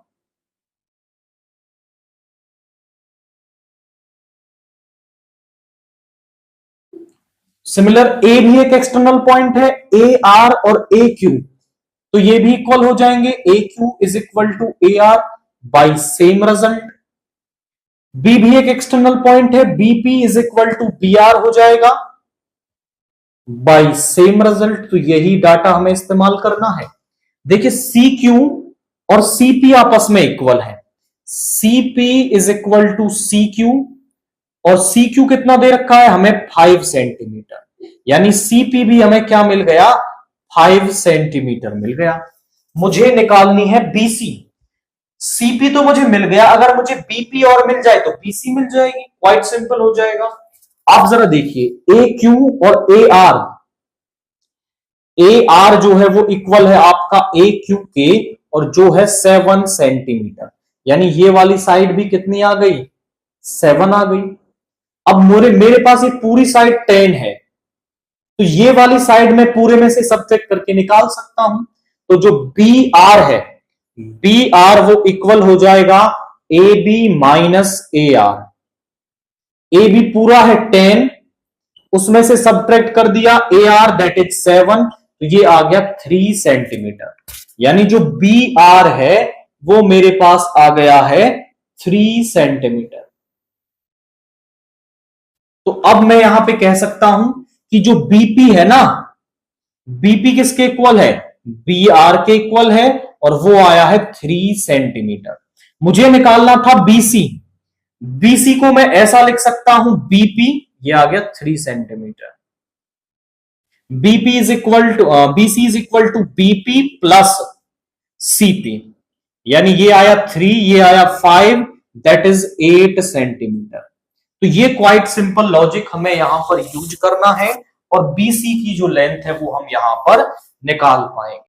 Similar A भी एक एक्सटर्नल पॉइंट है, ए आर और ए क्यू, तो ये भी इक्वल हो जाएंगे। A Q is equal to A R by same result. B भी एक एक्सटर्नल पॉइंट है, BP is equal to B R हो जाएगा बाई सेम रिजल्ट। तो यही डाटा हमें इस्तेमाल करना है। देखिए, सी क्यू और सीपी आपस में इक्वल है। CP is equal to C Q, और सी क्यू कितना दे रखा है हमें 5 सेंटीमीटर, यानी सीपी भी हमें क्या मिल गया 5 सेंटीमीटर मिल गया। मुझे निकालनी है बीसी। सीपी तो मुझे मिल गया, अगर मुझे बीपी और मिल जाए तो बीसी मिल जाएगी, क्वाइट सिंपल हो जाएगा। आप जरा देखिए, ए क्यू और ए आर जो है वो इक्वल है आपका ए क्यू के, और जो है 7 सेंटीमीटर, यानी ये वाली साइड भी कितनी आ गई 7 आ गई। अब मेरे पास ये पूरी साइड 10 है, तो ये वाली साइड में पूरे में से सब्ट्रैक्ट करके निकाल सकता हूं। तो जो बी आर है, बी आर वो इक्वल हो जाएगा A B minus A R. A B पूरा है 10, उसमें से सब्ट्रैक्ट कर दिया ए आर दैट इज 7, तो ये आ गया 3 सेंटीमीटर, यानी जो बी आर है वो मेरे पास आ गया है 3 सेंटीमीटर। तो अब मैं यहां पे कह सकता हूं कि जो बीपी है ना, बीपी किसके इक्वल है बी आर के इक्वल है, और वो आया है 3 सेंटीमीटर। मुझे निकालना था बीसी। बीसी को मैं ऐसा लिख सकता हूं बीपी, ये आ गया 3 centimetre. BP is equal to BC is equal to BP plus CP, यानी ये आया 3, ये आया 5, दैट इज 8 सेंटीमीटर। तो ये क्वाइट सिंपल लॉजिक हमें यहां पर यूज करना है, और बीसी की जो लेंथ है वो हम यहां पर निकाल पाएंगे।